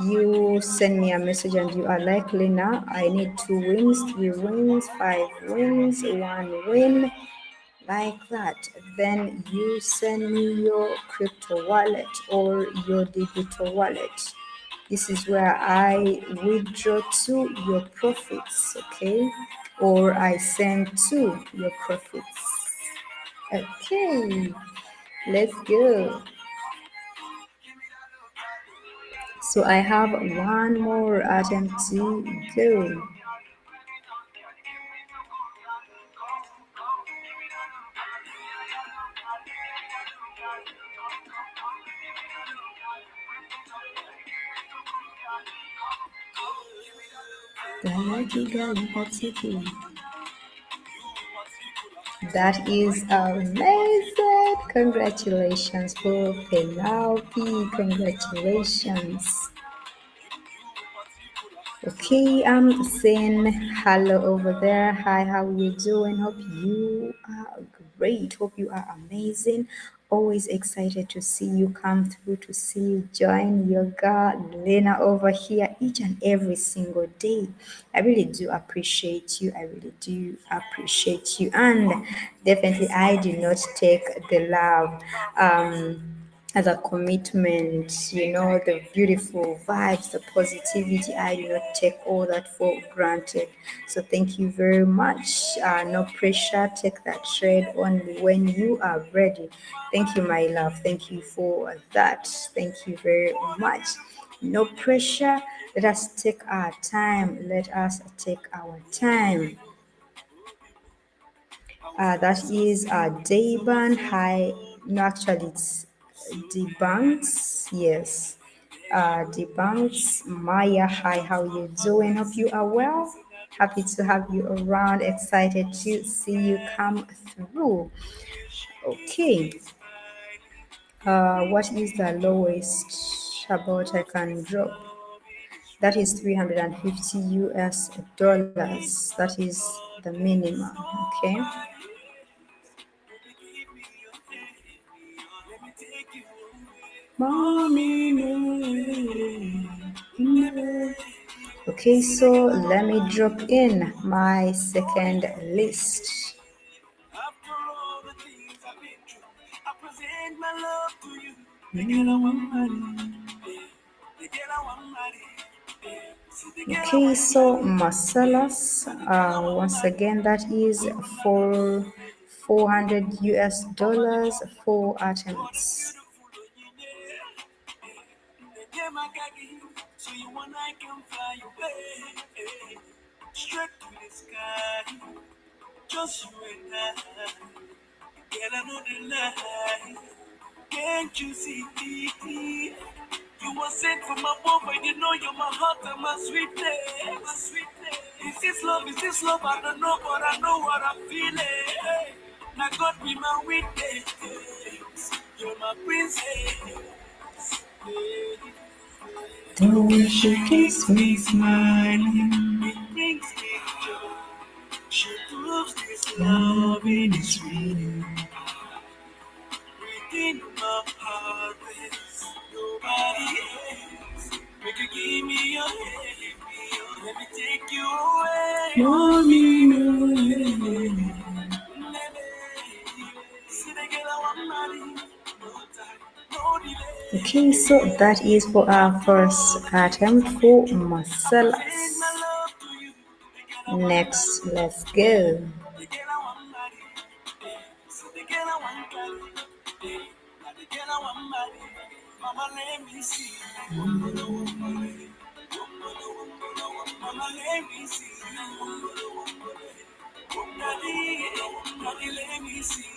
You send me a message and you are like, Lena, I need 2 wins, 3 wins, 5 wins, 1 win, like that. Then you send me your crypto wallet or your digital wallet. This is where I withdraw to your profits, okay? Or I send to your profits. Okay, let's go. So I have one more attempt to go. The lucky girl in particular. That is amazing. Congratulations for Penelope. Congratulations. Okay, I'm saying hello over there. Hi, how are you doing? Hope you are great. Hope you are amazing. always excited to see you come through, to see you join yoga, Lena over here each and every single day. I really do appreciate you. I really do appreciate you. And definitely, I do not take the love. As a commitment, the beautiful vibes, the positivity. I do not take all that for granted. So thank you very much. No pressure. Take that trade only when you are ready. Thank you, my love. Thank you for that. Thank you very much. No pressure. Let us take our time. Let us take our time. That is Dayban High. No, actually, it's Debunks. Yes. Debunks. Maya, hi. How you doing? Hope you are well. Happy to have you around. Excited to see you come through. Okay. What is the lowest about I can drop? That is 350 US dollars. That is the minimum. Okay. Mommy, no. Okay, so let me drop in my second list. After all the things I've been through, I present my love to you. The girl I want money. The girl I want money. See the girl I Okay, want so money. Marcellus, once again, that is for 400 US dollars, 4 items. Beautiful, the game I got you, so you and I can fly away. Straight to the sky, just you and I. Girl, I know the lie. Can't you see? You were sent from above, and you know you're my heart and my sweetness. My sweetness. Is this love? Is this love? I don't know, but I know what I'm feeling. Now God be my witness. You're my princess. The way she kisses me, smiling, it brings me joy. She proves this loving is real. Within my heart, there's nobody else. Make you give me your hand, let me take you away. Mommy, no. See the girl I want marry, no time, no delay. Okay, so that is for our first attempt for I Marcellus. present my love to you. The girl I want Next, marry, let's go. the girl I want marry. So the girl I want carry, the girl I want marry. Mama, let me see. Mama, let me see. Daddy, daddy, let me see.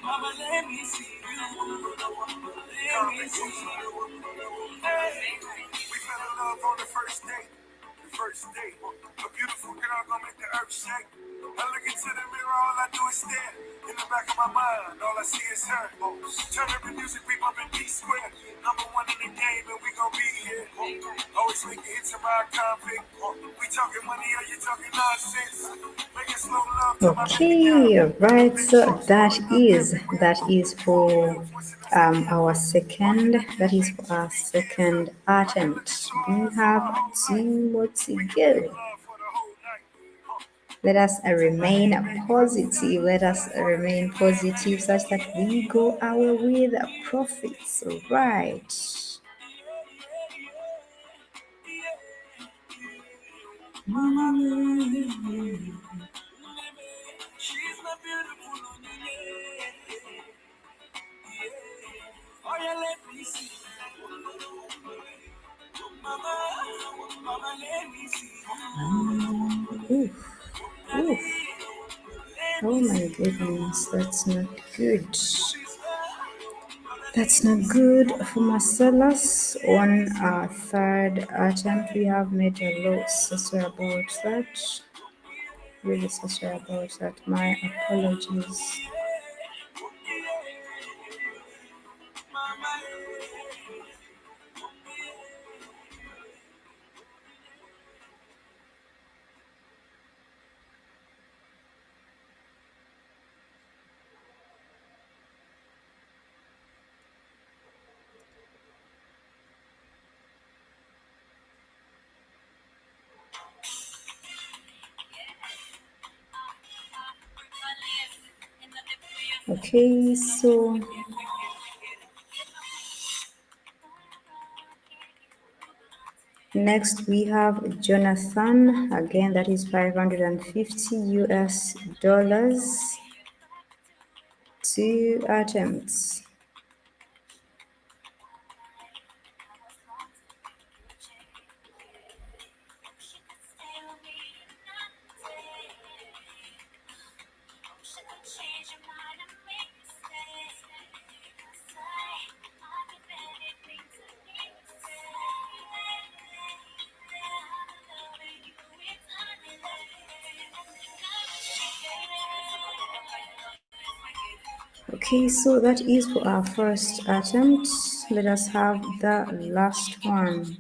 Mama, let me see. Let me see. Hey, we fell in love on the first date. The first date. A beautiful girl gonna make the earth shake. I look into the mirror, all I do is stare. In the back of my mind, all I see is her. Turn up the music, we bumpin' P Square. Number one in the game, and we gon' be here. Always making hits in my convict. We talking money, are you talking nonsense? Making slow love to my baby Okay, girl. right. So that is for our second. That is for our second attempt. We have two more to go. Let us remain positive. Let us remain positive such that we go our way with profits. Right. She's my beautiful lady. Oh, yeah, let me see. Mama, let me see. Oof. Oof. Oh my goodness, that's not good. That's not good for Marcellus. On our third attempt, we have made a lot. So sorry about that. Really so sorry about that. My apologies. Okay, so next we have Jonathan. Again, that is 550 US dollars. 2 attempts. Okay, so that is for our first attempt. Let us have the last one.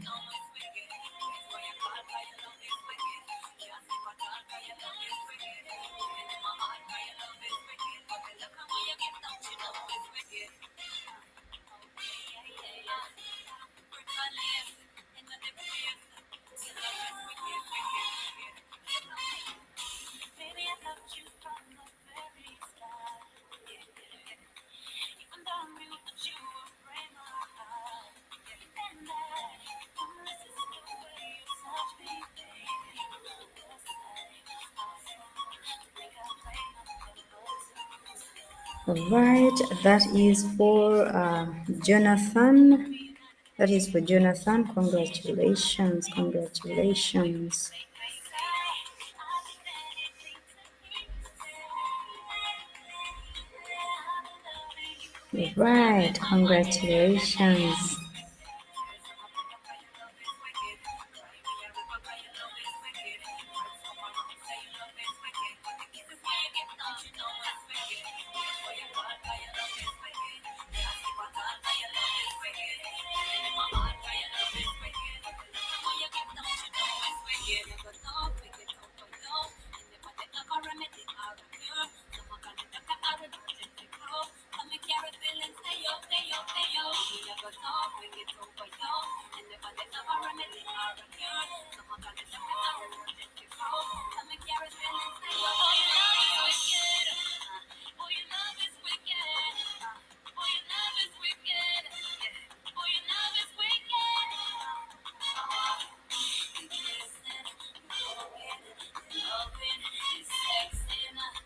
Alright, that is for Jonathan. That is for Jonathan. Congratulations, congratulations. Right, congratulations.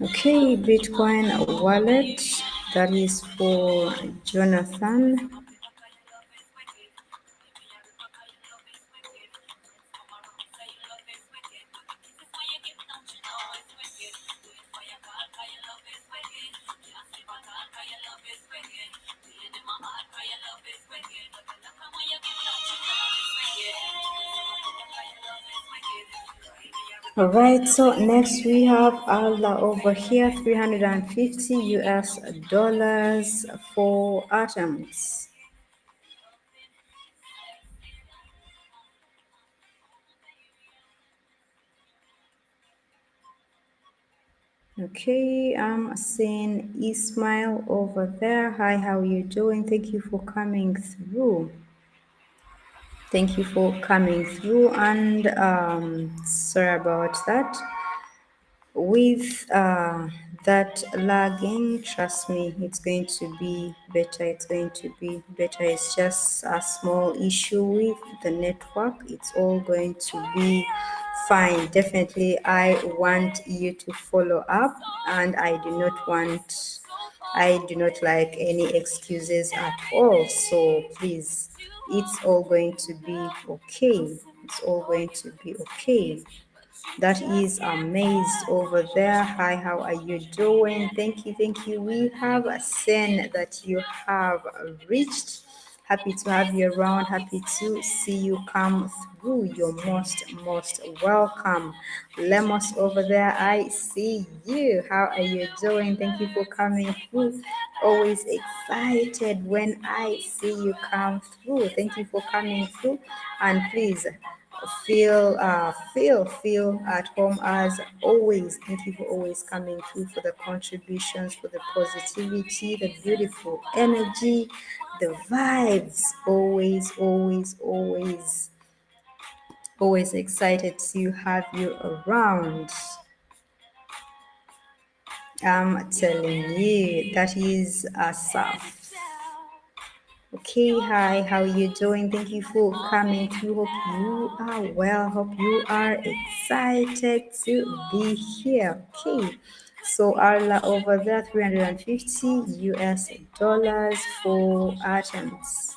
Okay, Bitcoin wallet, that is for Jonathan. Alright, so next we have Allah over here, 350 US dollars for atoms. Okay, I'm seeing Ismail over there. Hi, how are you doing? Thank you for coming through. Thank you for coming through, and sorry about that. With that lagging, trust me, it's going to be better. It's going to be better. It's just a small issue with the network. It's all going to be fine. Definitely, I want you to follow up, and I do not like any excuses at all. So please, it's all going to be okay. It's all going to be okay. That is amazed over there. Hi, how are you doing? Thank you, thank you. We have seen that you have reached. Happy to have you around. Happy to see you come through. You're most welcome. Lemos over there, I see you. How are you doing? Thank you for coming through. Always excited when I see you come through. Thank you for coming through. And please feel at home as always. Thank you for always coming through, for the contributions, for the positivity, the beautiful energy, the vibes. Always excited to have you around. I'm telling you, that is Asaf. Okay, hi, how you doing? Thank you for coming through. Hope you are well. Hope you are excited to be here. Okay, so Arla over there, 350 US dollars for items.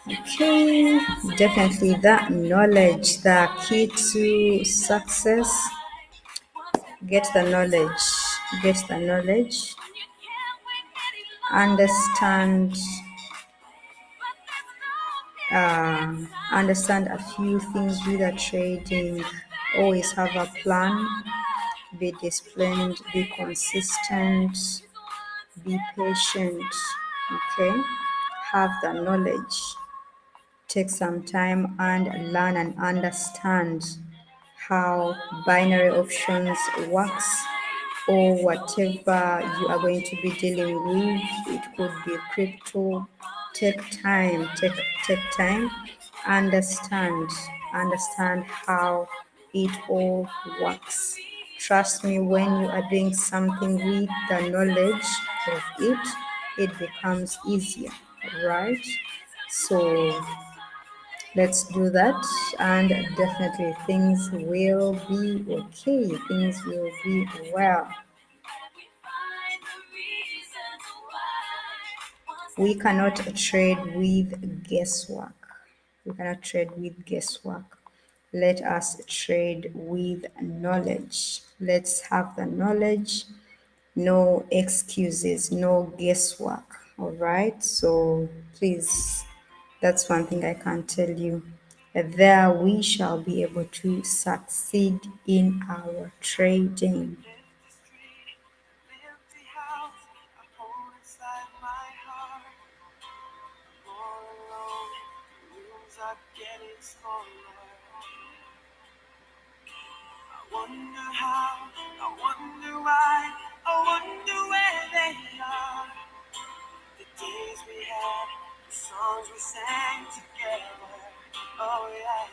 Okay, definitely that knowledge, the key to success. Get the knowledge, get the knowledge, understand understand a few things with the trading. Always have a plan, be disciplined, be consistent, be patient. Okay, have the knowledge, take some time and learn and understand how binary options works, or whatever you are going to be dealing with. It could be crypto. Take time, take time, understand how it all works. Trust me, when you are doing something with the knowledge of it, it becomes easier, right? So let's do that, and definitely things will be okay. Things will be well. We cannot trade with guesswork. We cannot trade with guesswork. Let us trade with knowledge. Let's have the knowledge. No excuses, no guesswork. All right. So please, that's one thing I can tell you. There we shall be able to succeed in our trading. Empty house, I hold inside my heart. All alone, the rooms are getting smaller. I wonder how, I wonder why, I wonder where they are. The days we had, the songs we sang together. Oh yeah.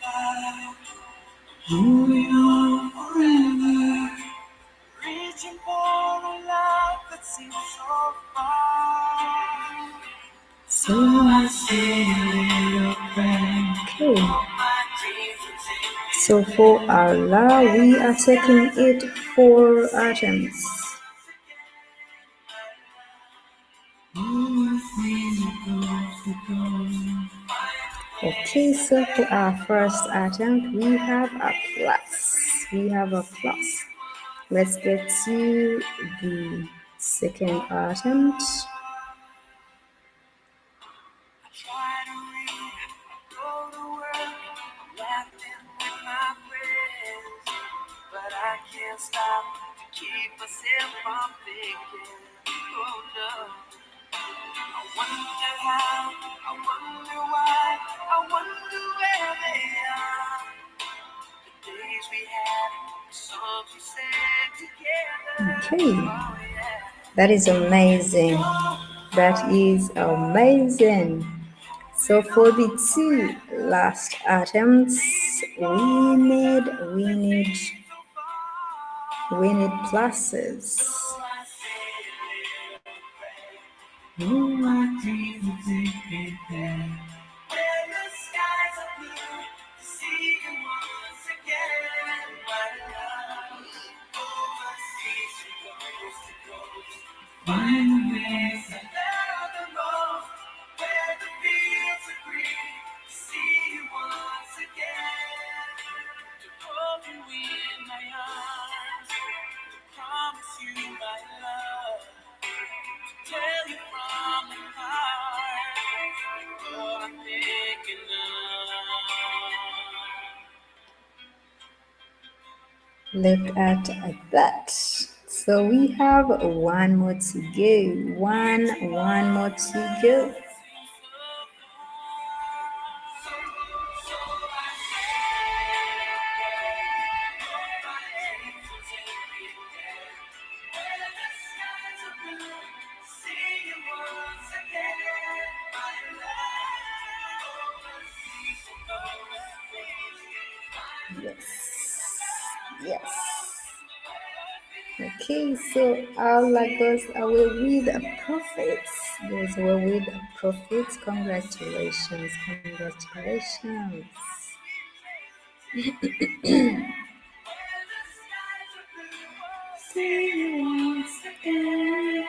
And moving on forever, reaching for a love that seems so far. So I say a little prayer. Okay. My dreams are taking So for Allah, we are taking it 4 items. Okay, so for our first attempt, we have a plus. We have a plus. Let's get to the second attempt. try to read, go to work, I'm laughing with my friends, but I can't stop to keep myself from thinking. Oh no, I wonder how, I wonder why, I wonder where they are. The days we had, the songs we sang together. Okay, Oh yeah. that is amazing. That is amazing. So for the 2 last attempts, we need pluses. When the skies are blue, to see you once again, my love. Overseas, from coast to coast. Find the place I love the most, where the fields are green. To see you once again, to hold you in my arms, to promise you my love, to tell you from the heart what I'm thinking of. Look at that. So we have one more to go. One more to go. Yes. Yes. Okay, so Allah goes away with prophets. Goes away with prophets. Congratulations. Congratulations. See you once again.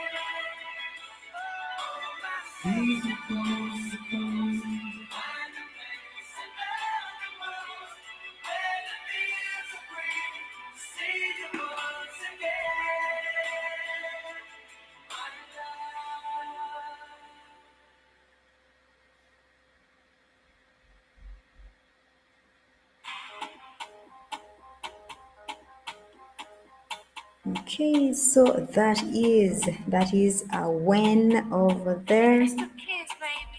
Okay, so that is a win over there.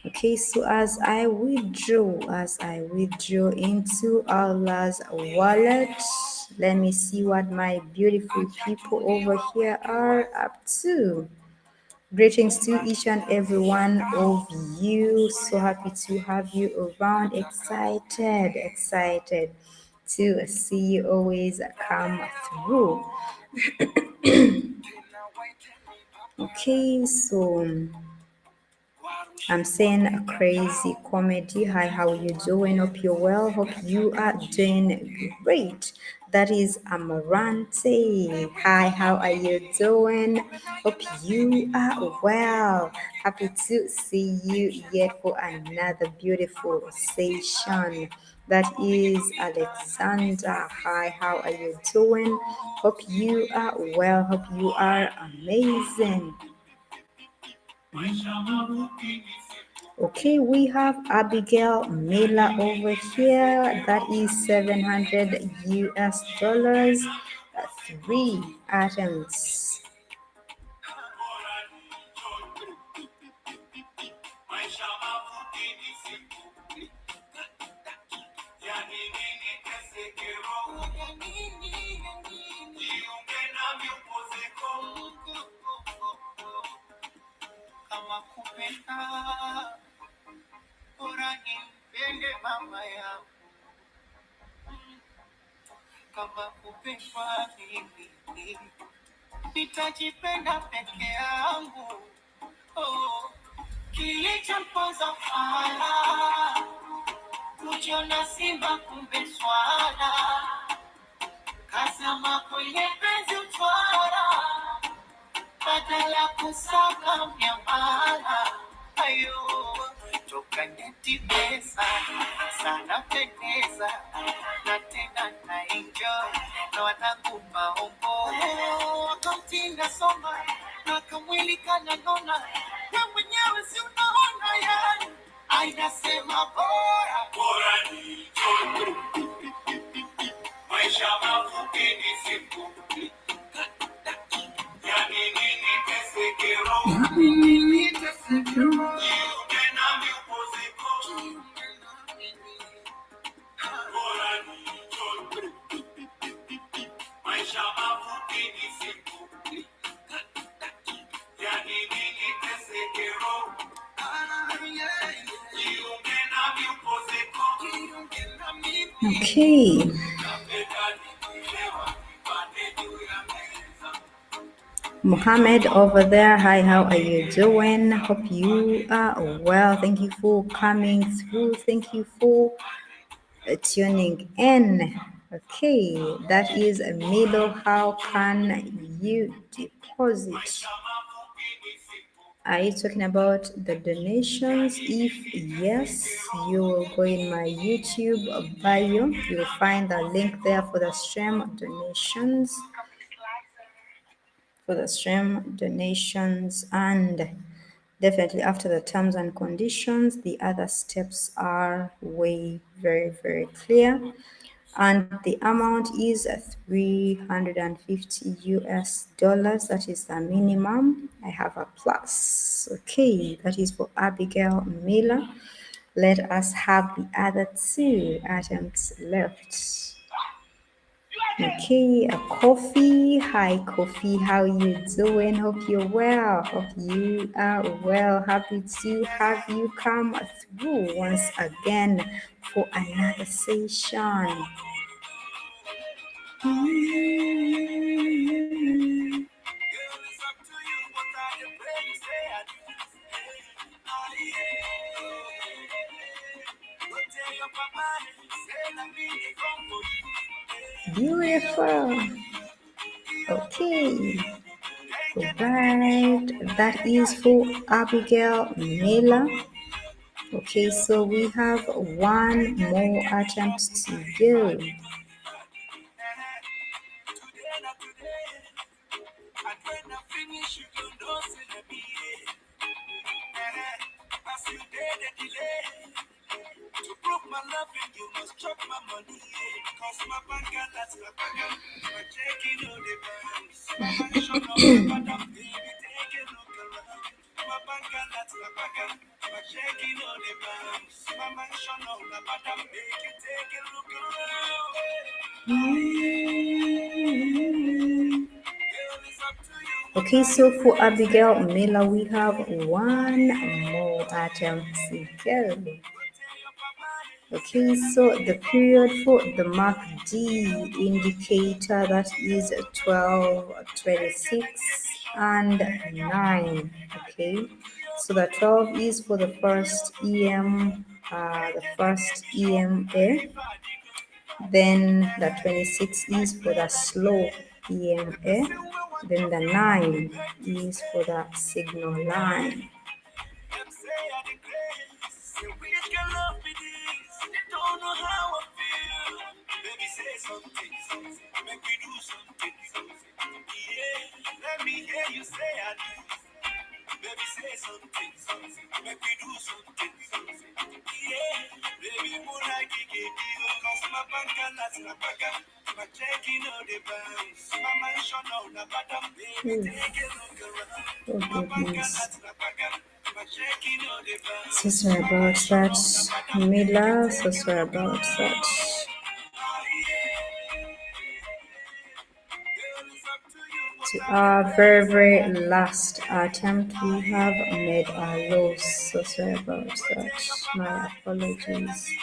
Okay, so as I withdraw into Allah's wallet, let me see what my beautiful people over here are up to. Greetings to each and every one of you. So happy to have you around. Excited to see you always come through. Okay, so I'm saying a crazy comedy. Hi, how you doing? Hope you're well. Hope you are doing great. That is Amarante. Hi, how are you doing? Hope you are well. Happy to see you yet for another beautiful session. That is Alexander. Hi, how are you doing? Hope you are well. Hope you are amazing. Okay, we have Abigail Miller over here. That is 700 US dollars. Three items. Kama kupenda bora nimpende mama yangu, kama kupendwa mimi nitajipenda peke yangu. Oh, kilichomponza fala kujiona simba kumbe swala, kazama kwenye penzi utwara badala kusaka miamala. Ayo, toka neti pesa sana pendeza na tena na enjoy na wanangu maombo wakati nasoma na kamwili kananona na mwenyewe si unaona yani ainasema bora ni maisha mafupi ni siku yani nini teseke roho nini teseke roho jiunge na miupoziko bora ni maisha mafupi ni siku yani nini teseke roho jiunge na miupoziko Okay. Mohammed over there, hi, how are you doing? Hope you are well. Thank you for coming through. Thank you for tuning in. Okay, that is Milo. How can you deposit? Are you talking about the donations? If yes, you will go in my YouTube bio. You will find the link there for the stream donations. And definitely after the terms and conditions, the other steps are way very clear. and the amount is 350 US dollars. That is the minimum. I have a plus. Okay, that is for Abigail Miller. Let us have the other two items left. Okay, a coffee. Hi, coffee. How you doing? Hope you're well. Hope you are well. Happy to have you come through once again for another session. Girl, it's up to you. What are you playing? Say I do. Go tell your papa. Say let me come for you. Beautiful. Okay. Right. That is for Abigail Miller. Okay, so we have one more attempt to go. Today, not today. And when I finish, you go know say let me. As you did the delay. To prove my loving, you must chop my money. Cause my bank that's my bank. My checking on the banks. My mansion on my madam, baby, take a look around. My bank that's my bank. My checking on the banks. My mansion on my madam, baby, take a look around. Girl, it's up to you. Okay, so for Abigail Miller, we have one more item to go. Okay, so the period for the MACD indicator, that is 12:26 and 9. Okay, so the 12 is for the first EMA. Then the 26 is for the slow EMA. Then the 9 is for the signal line. Them say I declare. Say which can love me this. They don't know how I feel. Baby, say something, something. Make we do something, something. Yeah, let me hear you say I do. Baby, say something, something. Make we do something, something. Yeah, baby, more like it get you. Cause my bank and that's my bank. My checking on the banks. My mansion on the bottom. Baby, take a look around. Oh My bank and goodness. that's my bank. My checking on the banks. So sorry about that, Mila. So sorry about that. To our very, very last attempt, we have made our loss. So sorry about that. My apologies.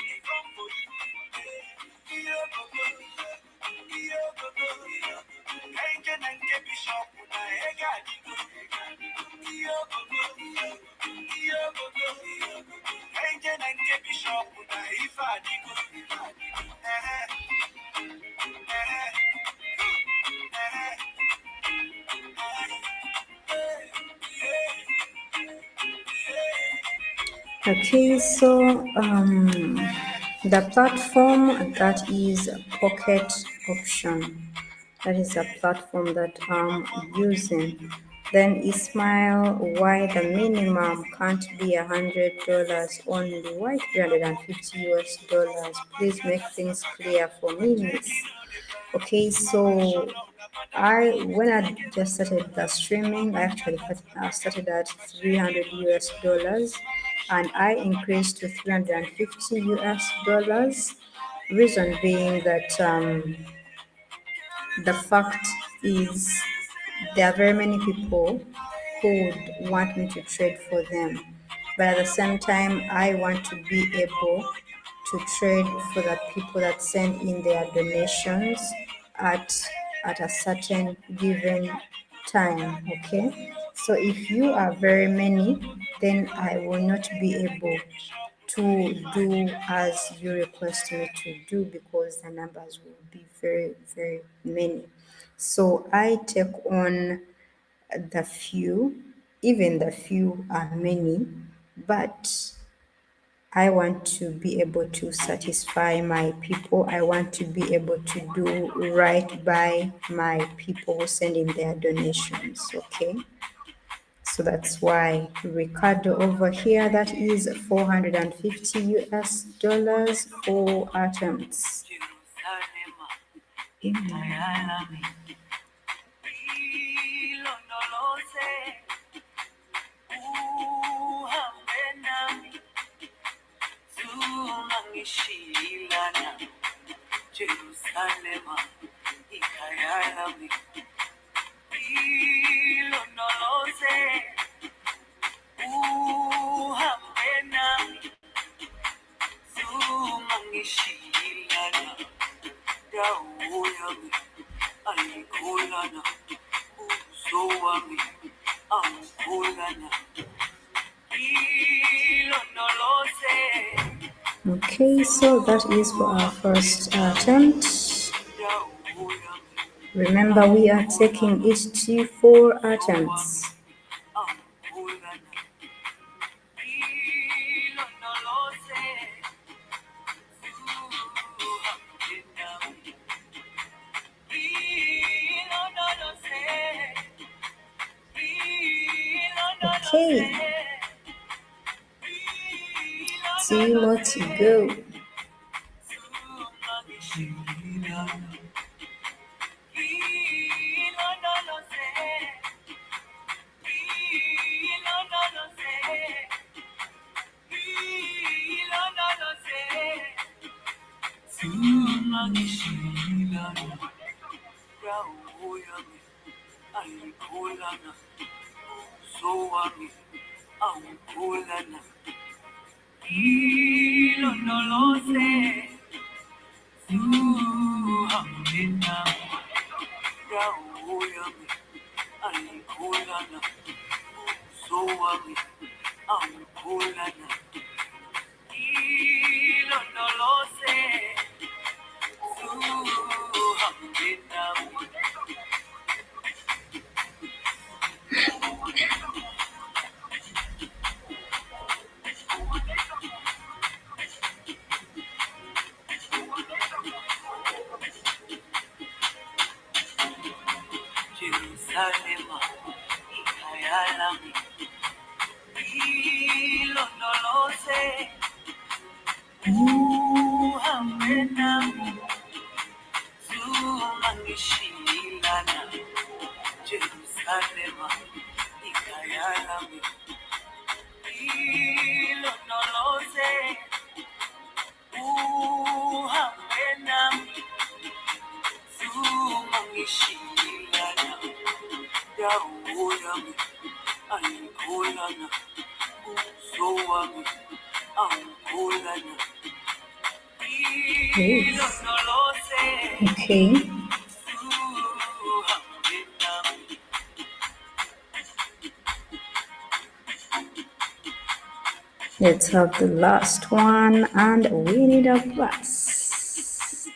Okay, so the platform that is Pocket Option, that is a platform that I'm using. Then Ismail, why the minimum can't be $100 only? Why 350 US dollars? Please make things clear for me, miss. Okay, so when I just started the streaming, I actually started at 300 US dollars, and I increased to 350 US dollars. Reason being that the fact is there are very many people who would want me to trade for them, but at the same time, I want to be able to trade for the people that send in their donations at a certain given time. Okay, so if you are very many, then I will not be able to do as you request me to do because the numbers will be very, very many. So I take on the few, even the few are many, but I want to be able to satisfy my people. I want to be able to do right by my people sending their donations. Okay. So that's why Ricardo over here, that is 450 US dollars for items. Ayalami, ilondoloze, uhambe nami, zungangishilana, Jerusalema, ikayalami, ilondoloze, uhambe nami, zungangishilana, dawo yami, ayikholana, uso wami, awukholana, ilondoloze. Okay, so that is for our first attempt. Remember, we are taking each to 4 attempts. Okay, 2 more to go. Jerusalema, ikayalami, ilondoloze, uhambe nami, zungangishilana, Jerusalema, ikayalami, ilondoloze, uhambe nami, zungangishilana, dawo yami, ayikholana, uso wami, awukholana, ilondoloze. Okay. Let's have the last one, and we need a plus.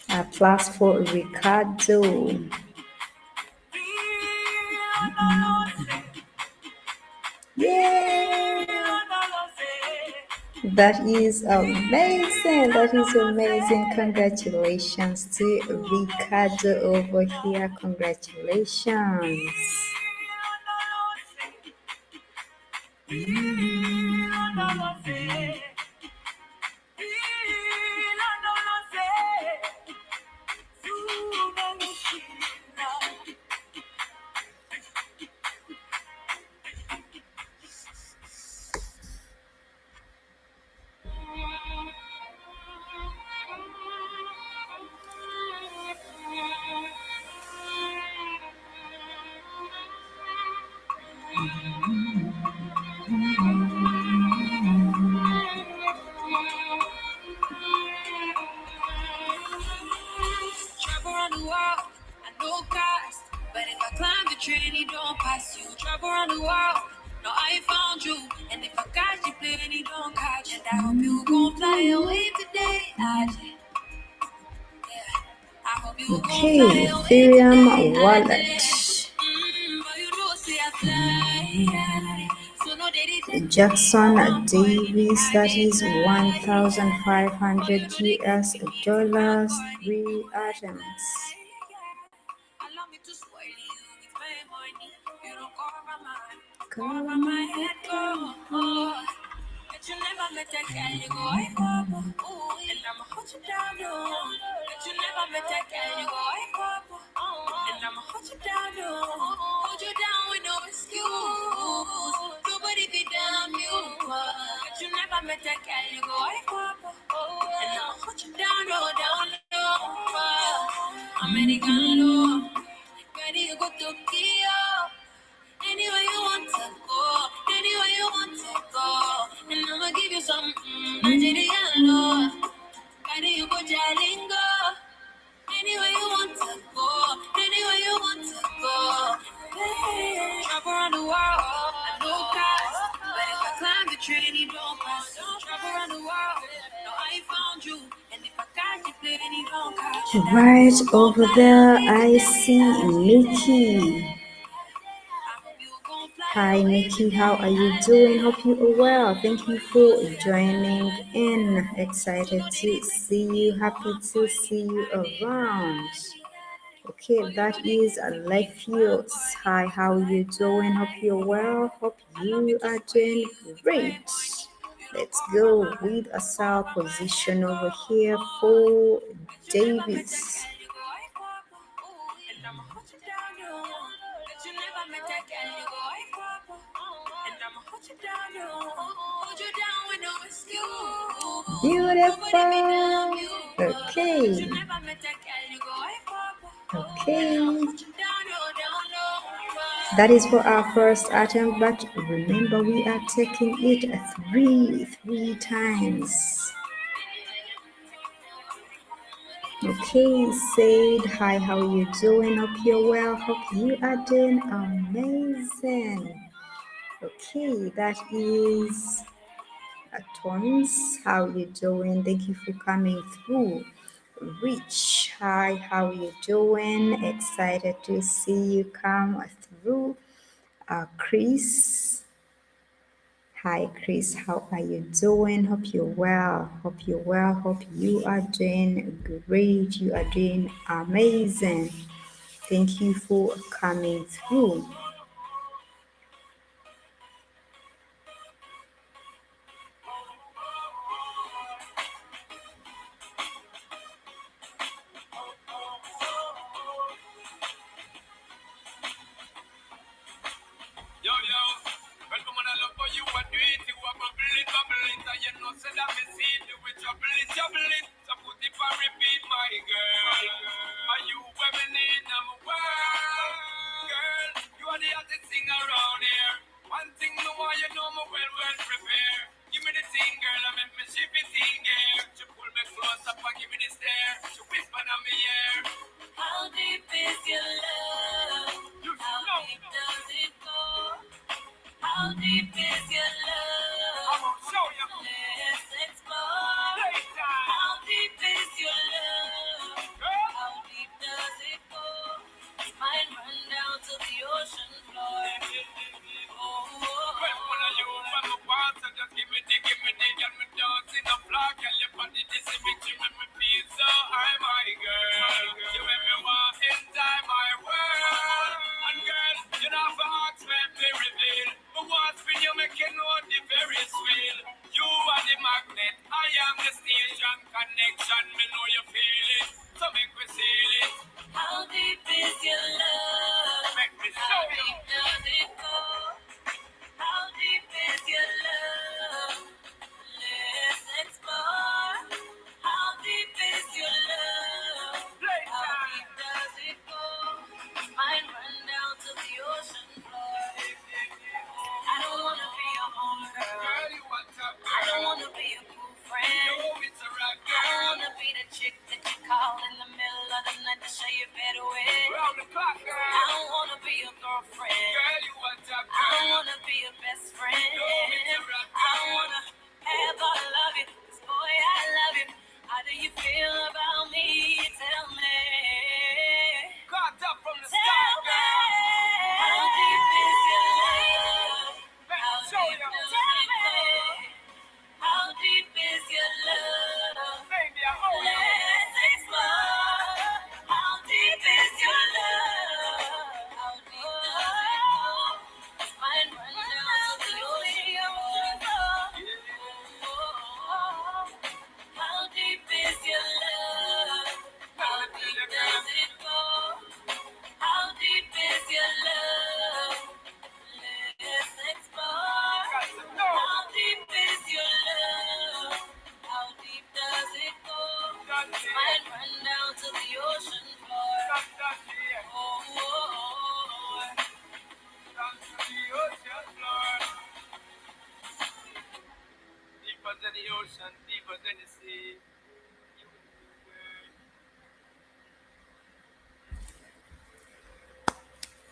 A plus for Ricardo. Yay! That is amazing. That is amazing. Congratulations to Ricardo over here. Congratulations. Travel around the world, I know cost. But if I climb the train, it don't pass you. Travel around the world, no, I found you. And if I catch you, plane, it don't catch. And I hope you gon' fly away today. I hope you gon' Okay, fly away Ethereum today. wallet. But you know, say I fly. So no, they did Jackson Davis, that is 1,500 US dollars, 3 items. allow me to spoil you with my money. You don't cover my Cover head, girl. Oh. Bet you never met a girl, you go, I papa. Ooh, and I'ma hold you down, no. Bet you never met a girl, you go, I papa. And I'ma hold you down, no. Hold you down with no excuse. Nobody be damn you. Bet you never met a girl, you go, I papa. And I'ma hold you down, no, down, no. American, no. Ready, you go to Kia. Anywhere you want to go, anywhere you want to go, and I'ma give you some Nigerian love. Carry you go Jalingo. Anywhere you want to go, anywhere you want to go. Hey, travel around the world, I know cost, but if I climb the train, you don't pass. Travel around the world, now I found you, and if I catch you, play, you don't catch you. Right over there, I see Nikki. Hi, Nikki. How are you doing? Hope you are well. Thank you for joining in. Excited to see you. Happy to see you around. Okay, that is Alefios. Hi, how are you doing? Hope you're well. Hope you are doing great. Let's go with a side position over here for Davis. Beautiful. Okay. Okay. That is for our first attempt, but remember we are taking it three times. Okay, Said, hi, how are you doing? Hope you're well. Hope you are doing amazing. Okay, that is Tons. How you doing? Thank you for coming through. Rich, hi, how you doing? Excited to see you come through. Chris, hi, Chris, how are you doing? Hope you're well. Hope you're well. Hope you are doing great. You are doing amazing. Thank you for coming through. Yo, welcome on, I love for you, what do it, you are bubbling, and you know, say that me see you with trouble it, so put it for repeat, my girl. Are you women in number one? Girl, you are the hottest thing around here. One thing, no more, you know me well prepared. Give me the thing, girl, I make me ship it in gear. She pull me close up and give me the stare. She whisper in my ear. How deep is your love? How deep does it go? How deep is your love? I will show you. Let's explore. How deep is your love? How deep does it go? Mine run down to the ocean floor. Well, one of you from the water, just give me the, get me dancing the floor. Girl, your body this is me, you make me feel so high, my girl. You make me walk inside my world. And girl, you know for ask me to reveal. But what's for you make you know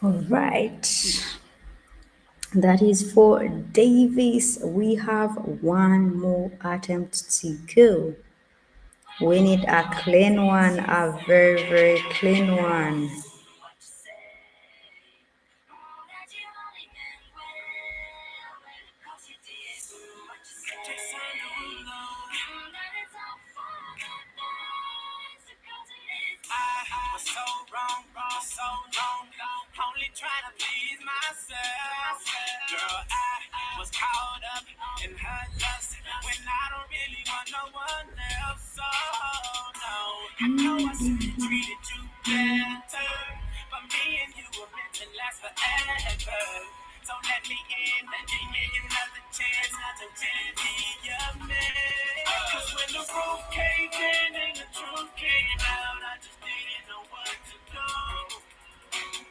All right. That is for Davis. We have one more attempt to go. We need a clean one, a very, very clean one. I was so wrong, so long, only trying to please myself. Girl, I was caught up in her lust when I don't really want no one else. So no, I know I should have treated you better, but me and you were meant to last forever. So let me in and give me another chance not to be your man. 'Cause when the roof caved in and the truth came out, I just didn't know what to do.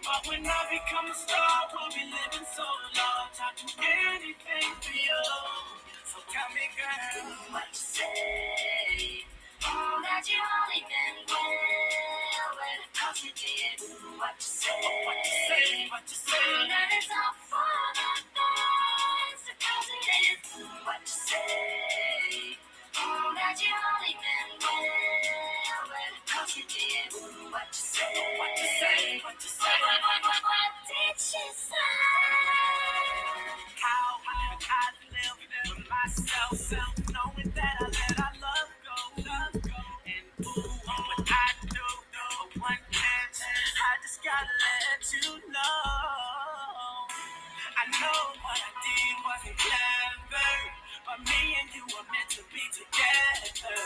But when I become a star, we'll be living so large. I'd do anything for you. So tell me, girl, what you say? Oh, that you only meant well, well, 'cause you did what you say. What you say, what you say. That it's all for the best, 'cause it is what you say. Oh, that you only meant well, well, 'cause you did what you say. What you say, what you say. What did she say? How could I live with myself, knowing that I let our love go? And ooh, what I do for one chance, I just gotta let you know. I know what I did wasn't clever, but me and you were meant to be together.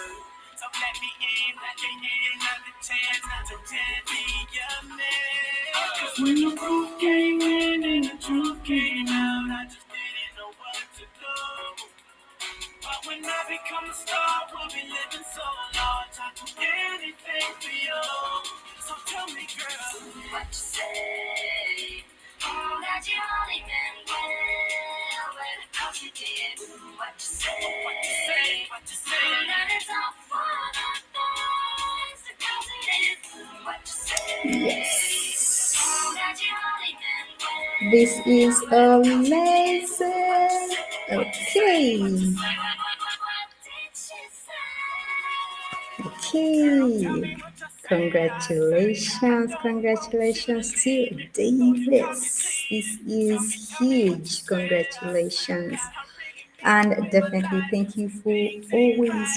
So let me in, let me in another chance not to be your man. 'Cause when the proof came in and the truth came out, I just didn't know what to do. But when I become a star, we'll be living so large. I'd do anything for you. So tell me, girl, what you say? Oh, that you only meant well, well, 'cause you did what you say. What you say, what you say. That it's all for the best, 'cause it is what you say. Yes. Oh, that you only meant well. This is amazing. Okay. Okay. Congratulations. Congratulations to Davis. This is huge. Congratulations. And definitely thank you for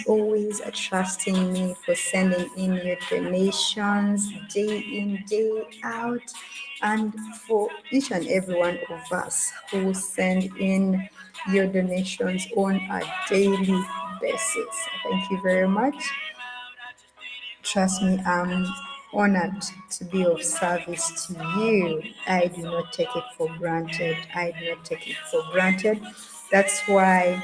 always trusting me, for sending in your donations day in, day out, and for each and every one of us who send in your donations on a daily basis. Thank you very much. Trust me, I'm honored to be of service to you. I do not take it for granted. I do not take it for granted. That's why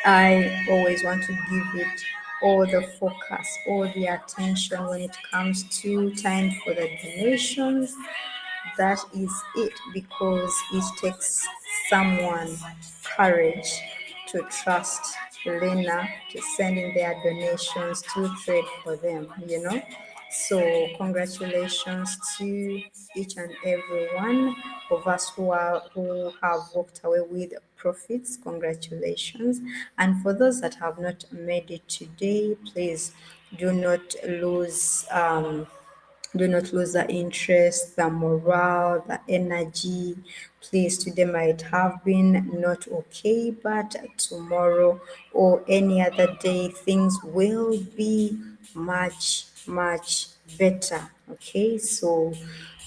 I always want to give it all the focus, all the attention when it comes to time for the donations. That is it, because it takes someone courage to trust Lena to send in their donations to trade for them, you know. So congratulations to each and every one of us who have walked away with profits. Congratulations. And for those that have not made it today, please do not lose do not lose the interest, the morale, the energy. Please, today might have been not okay, but tomorrow or any other day, things will be much better. Okay, so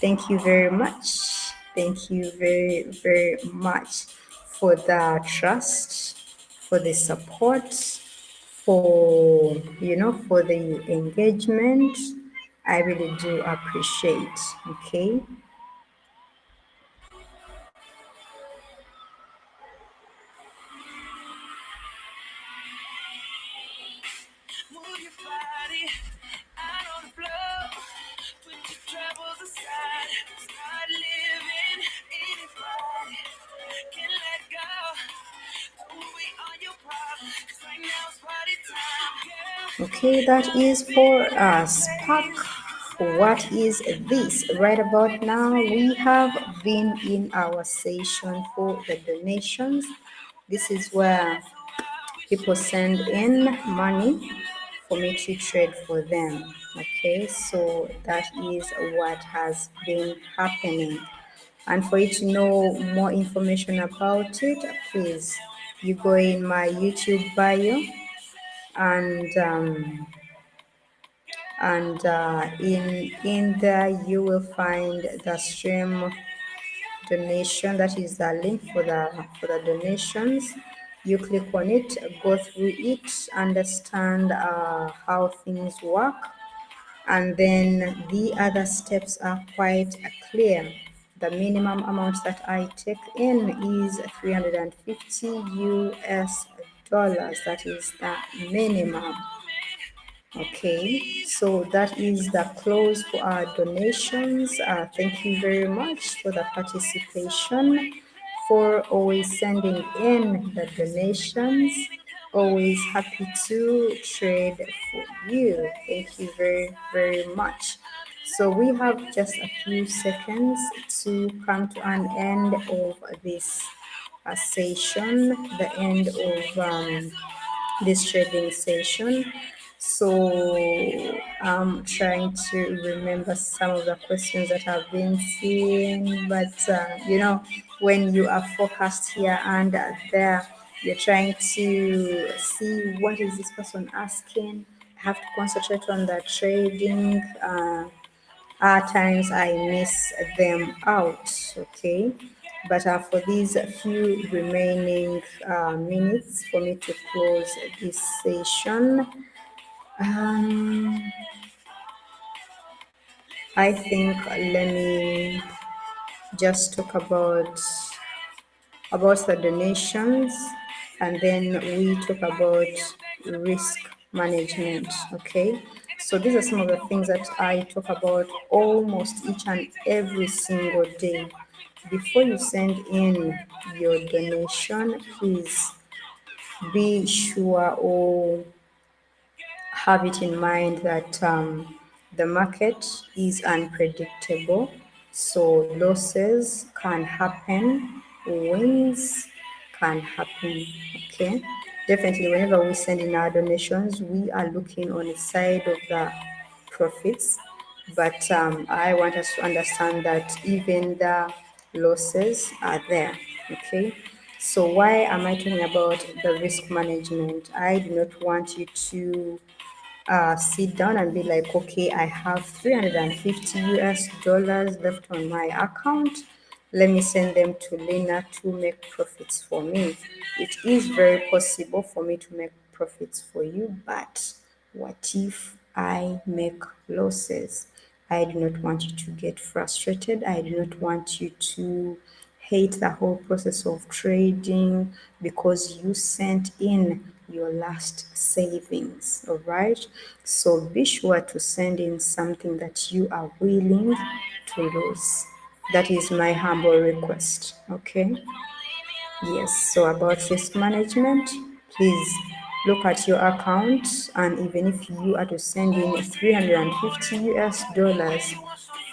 thank you very much. Thank you very much for the trust, for the support, for for the engagement. I really do appreciate. Okay. Move your body out on the floor. Put your troubles aside. Start living. Anybody can let go. Who we are your problem. 'Cause right now Okay, that is for Spark. What is this? Right about now, we have been in our session for the donations. This is where people send in money for me to trade for them. Okay, so that is what has been happening. And for you to know more information about it, please you go in my YouTube bio and in there you will find the stream donation. That is the link for the donations. You click on it, go through it, understand how things work, and then the other steps are quite clear. The minimum amount that I take in is 350 US dollars. That is the minimum. Okay, so that is the close for our donations. Thank you very much for the participation, for always sending in the donations. Always happy to trade for you. Thank you very, very much. So we have just a few seconds to come to an end of this session, the end of this trading session. So I'm trying to remember some of the questions that have been seen, but when you are focused here and there, you're trying to see what is this person asking. Have to concentrate on the trading. At times I miss them out, okay? But for these few remaining minutes for me to close this session, um, I think let me just talk about the donations, and then we talk about risk management. Okay, so these are some of the things that I talk about almost each and every single day. Before you send in your donation, please be sure or have it in mind that the market is unpredictable, so losses can happen, wins can happen. Okay, definitely, whenever we send in our donations, we are looking on the side of the profits, but I want us to understand that even the losses are there. Okay, so why am I talking about the risk management? I do not want you to sit down and be like, okay, I have 350 US dollars left on my account. Let me send them to Lena to make profits for me. It is very possible for me to make profits for you, but what if I make losses? I do not want you to get frustrated. I do not want you to hate the whole process of trading because you sent in your last savings. All right. So be sure to send in something that you are willing to lose. That is my humble request. Okay. Yes, so about risk management, please look at your account, and even if you are to send in 350 US dollars,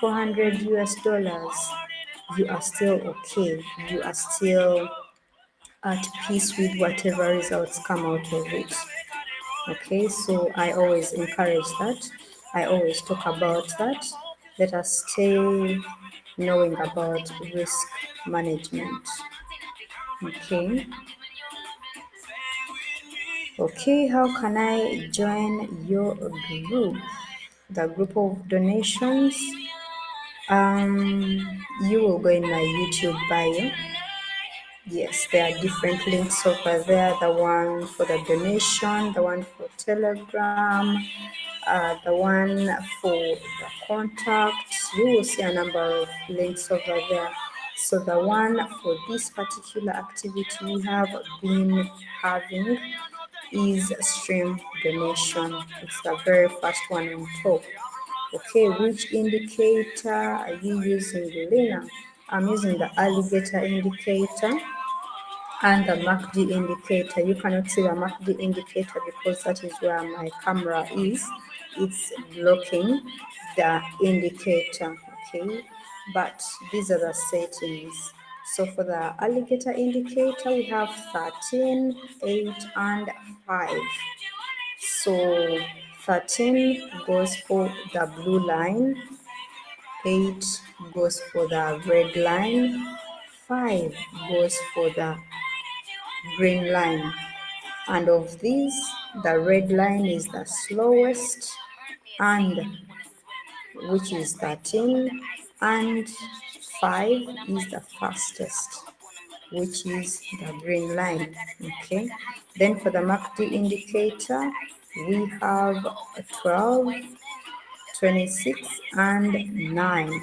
400 US dollars, you are still okay. You are still at peace with whatever results come out of it. Okay, so I always encourage that. I always talk about that. Let us stay knowing about risk management. Okay. Okay, how can I join your group? The group of donations. You will go in my YouTube bio. Yes, there are different links over there. The one for the donation, the one for Telegram, the one for the contacts. You will see a number of links over there. So the one for this particular activity we have been having is stream donation. It's the very first one on top. Okay, which indicator are you using, Lena? I'm using the alligator indicator. and the MACD indicator. You cannot see the MACD indicator because that is where my camera is. It's blocking the indicator, okay? But these are the settings. So for the alligator indicator, we have 13, 8, and 5. So 13 goes for the blue line, 8 goes for the red line, 5 goes for the green line. And of these, the red line is the slowest, and which is 13, and 5 is the fastest, which is the green line. Okay, then for the MACD indicator, we have 12, 26, and 9.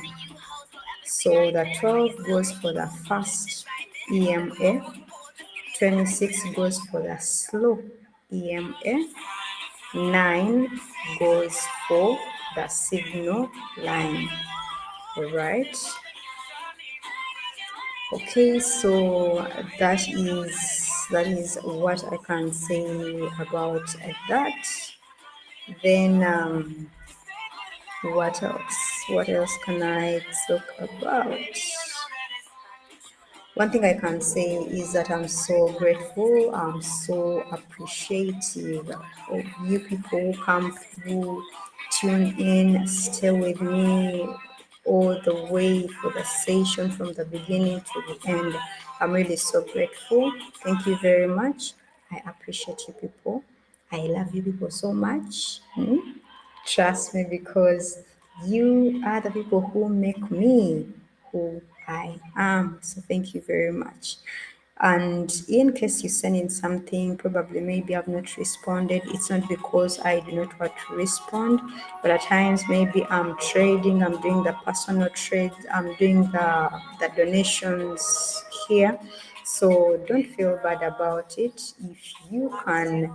So the 12 goes for the fast EMA, 26 goes for the slow EMA, 9 goes for the signal line. All right. Okay, so that is what I can say about that. Then what else? What else can I talk about? One thing I can say is that I'm so grateful, I'm so appreciative of you people who come through, tune in, stay with me all the way for the session from the beginning to the end. I'm really so grateful. Thank you very much. I appreciate you people. I love you people so much. Trust me, because you are the people who make me who I am. So thank you very much. And in case you send in something, probably maybe I've not responded. It's not because I do not want to respond, but at times maybe I'm trading, I'm doing the personal trade, I'm doing the donations here. So don't feel bad about it. If you can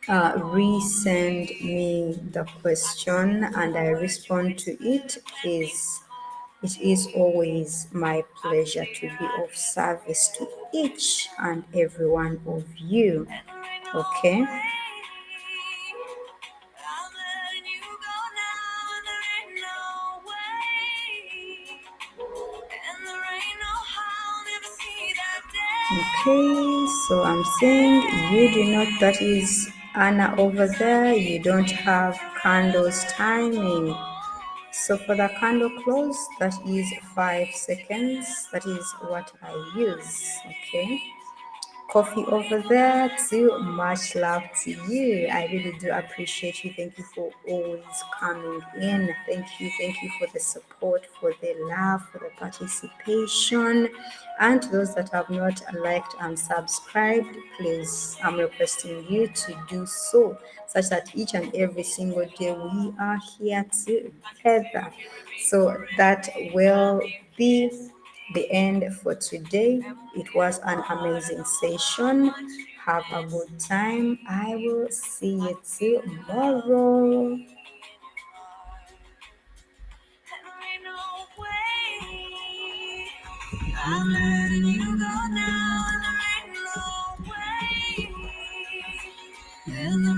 resend me the question and I respond to it, please. It is always my pleasure to be of service to each and every one of you. Okay? Okay, so I'm saying you do not, that is Anna over there, you don't have candles timing. So for the candle close, that is 5 seconds. That is what I use. Okay. Coffee over there too. Much love to you. I really do appreciate you. Thank you for always coming in. Thank you for the support, for the love, for the participation. And to those that have not liked and subscribed, please, I'm requesting you to do so, such that each and every single day we are here together. So that will be the end for today. It was an amazing session. Have a good time. I will see you tomorrow. I'm letting you go now, and there ain't no way. And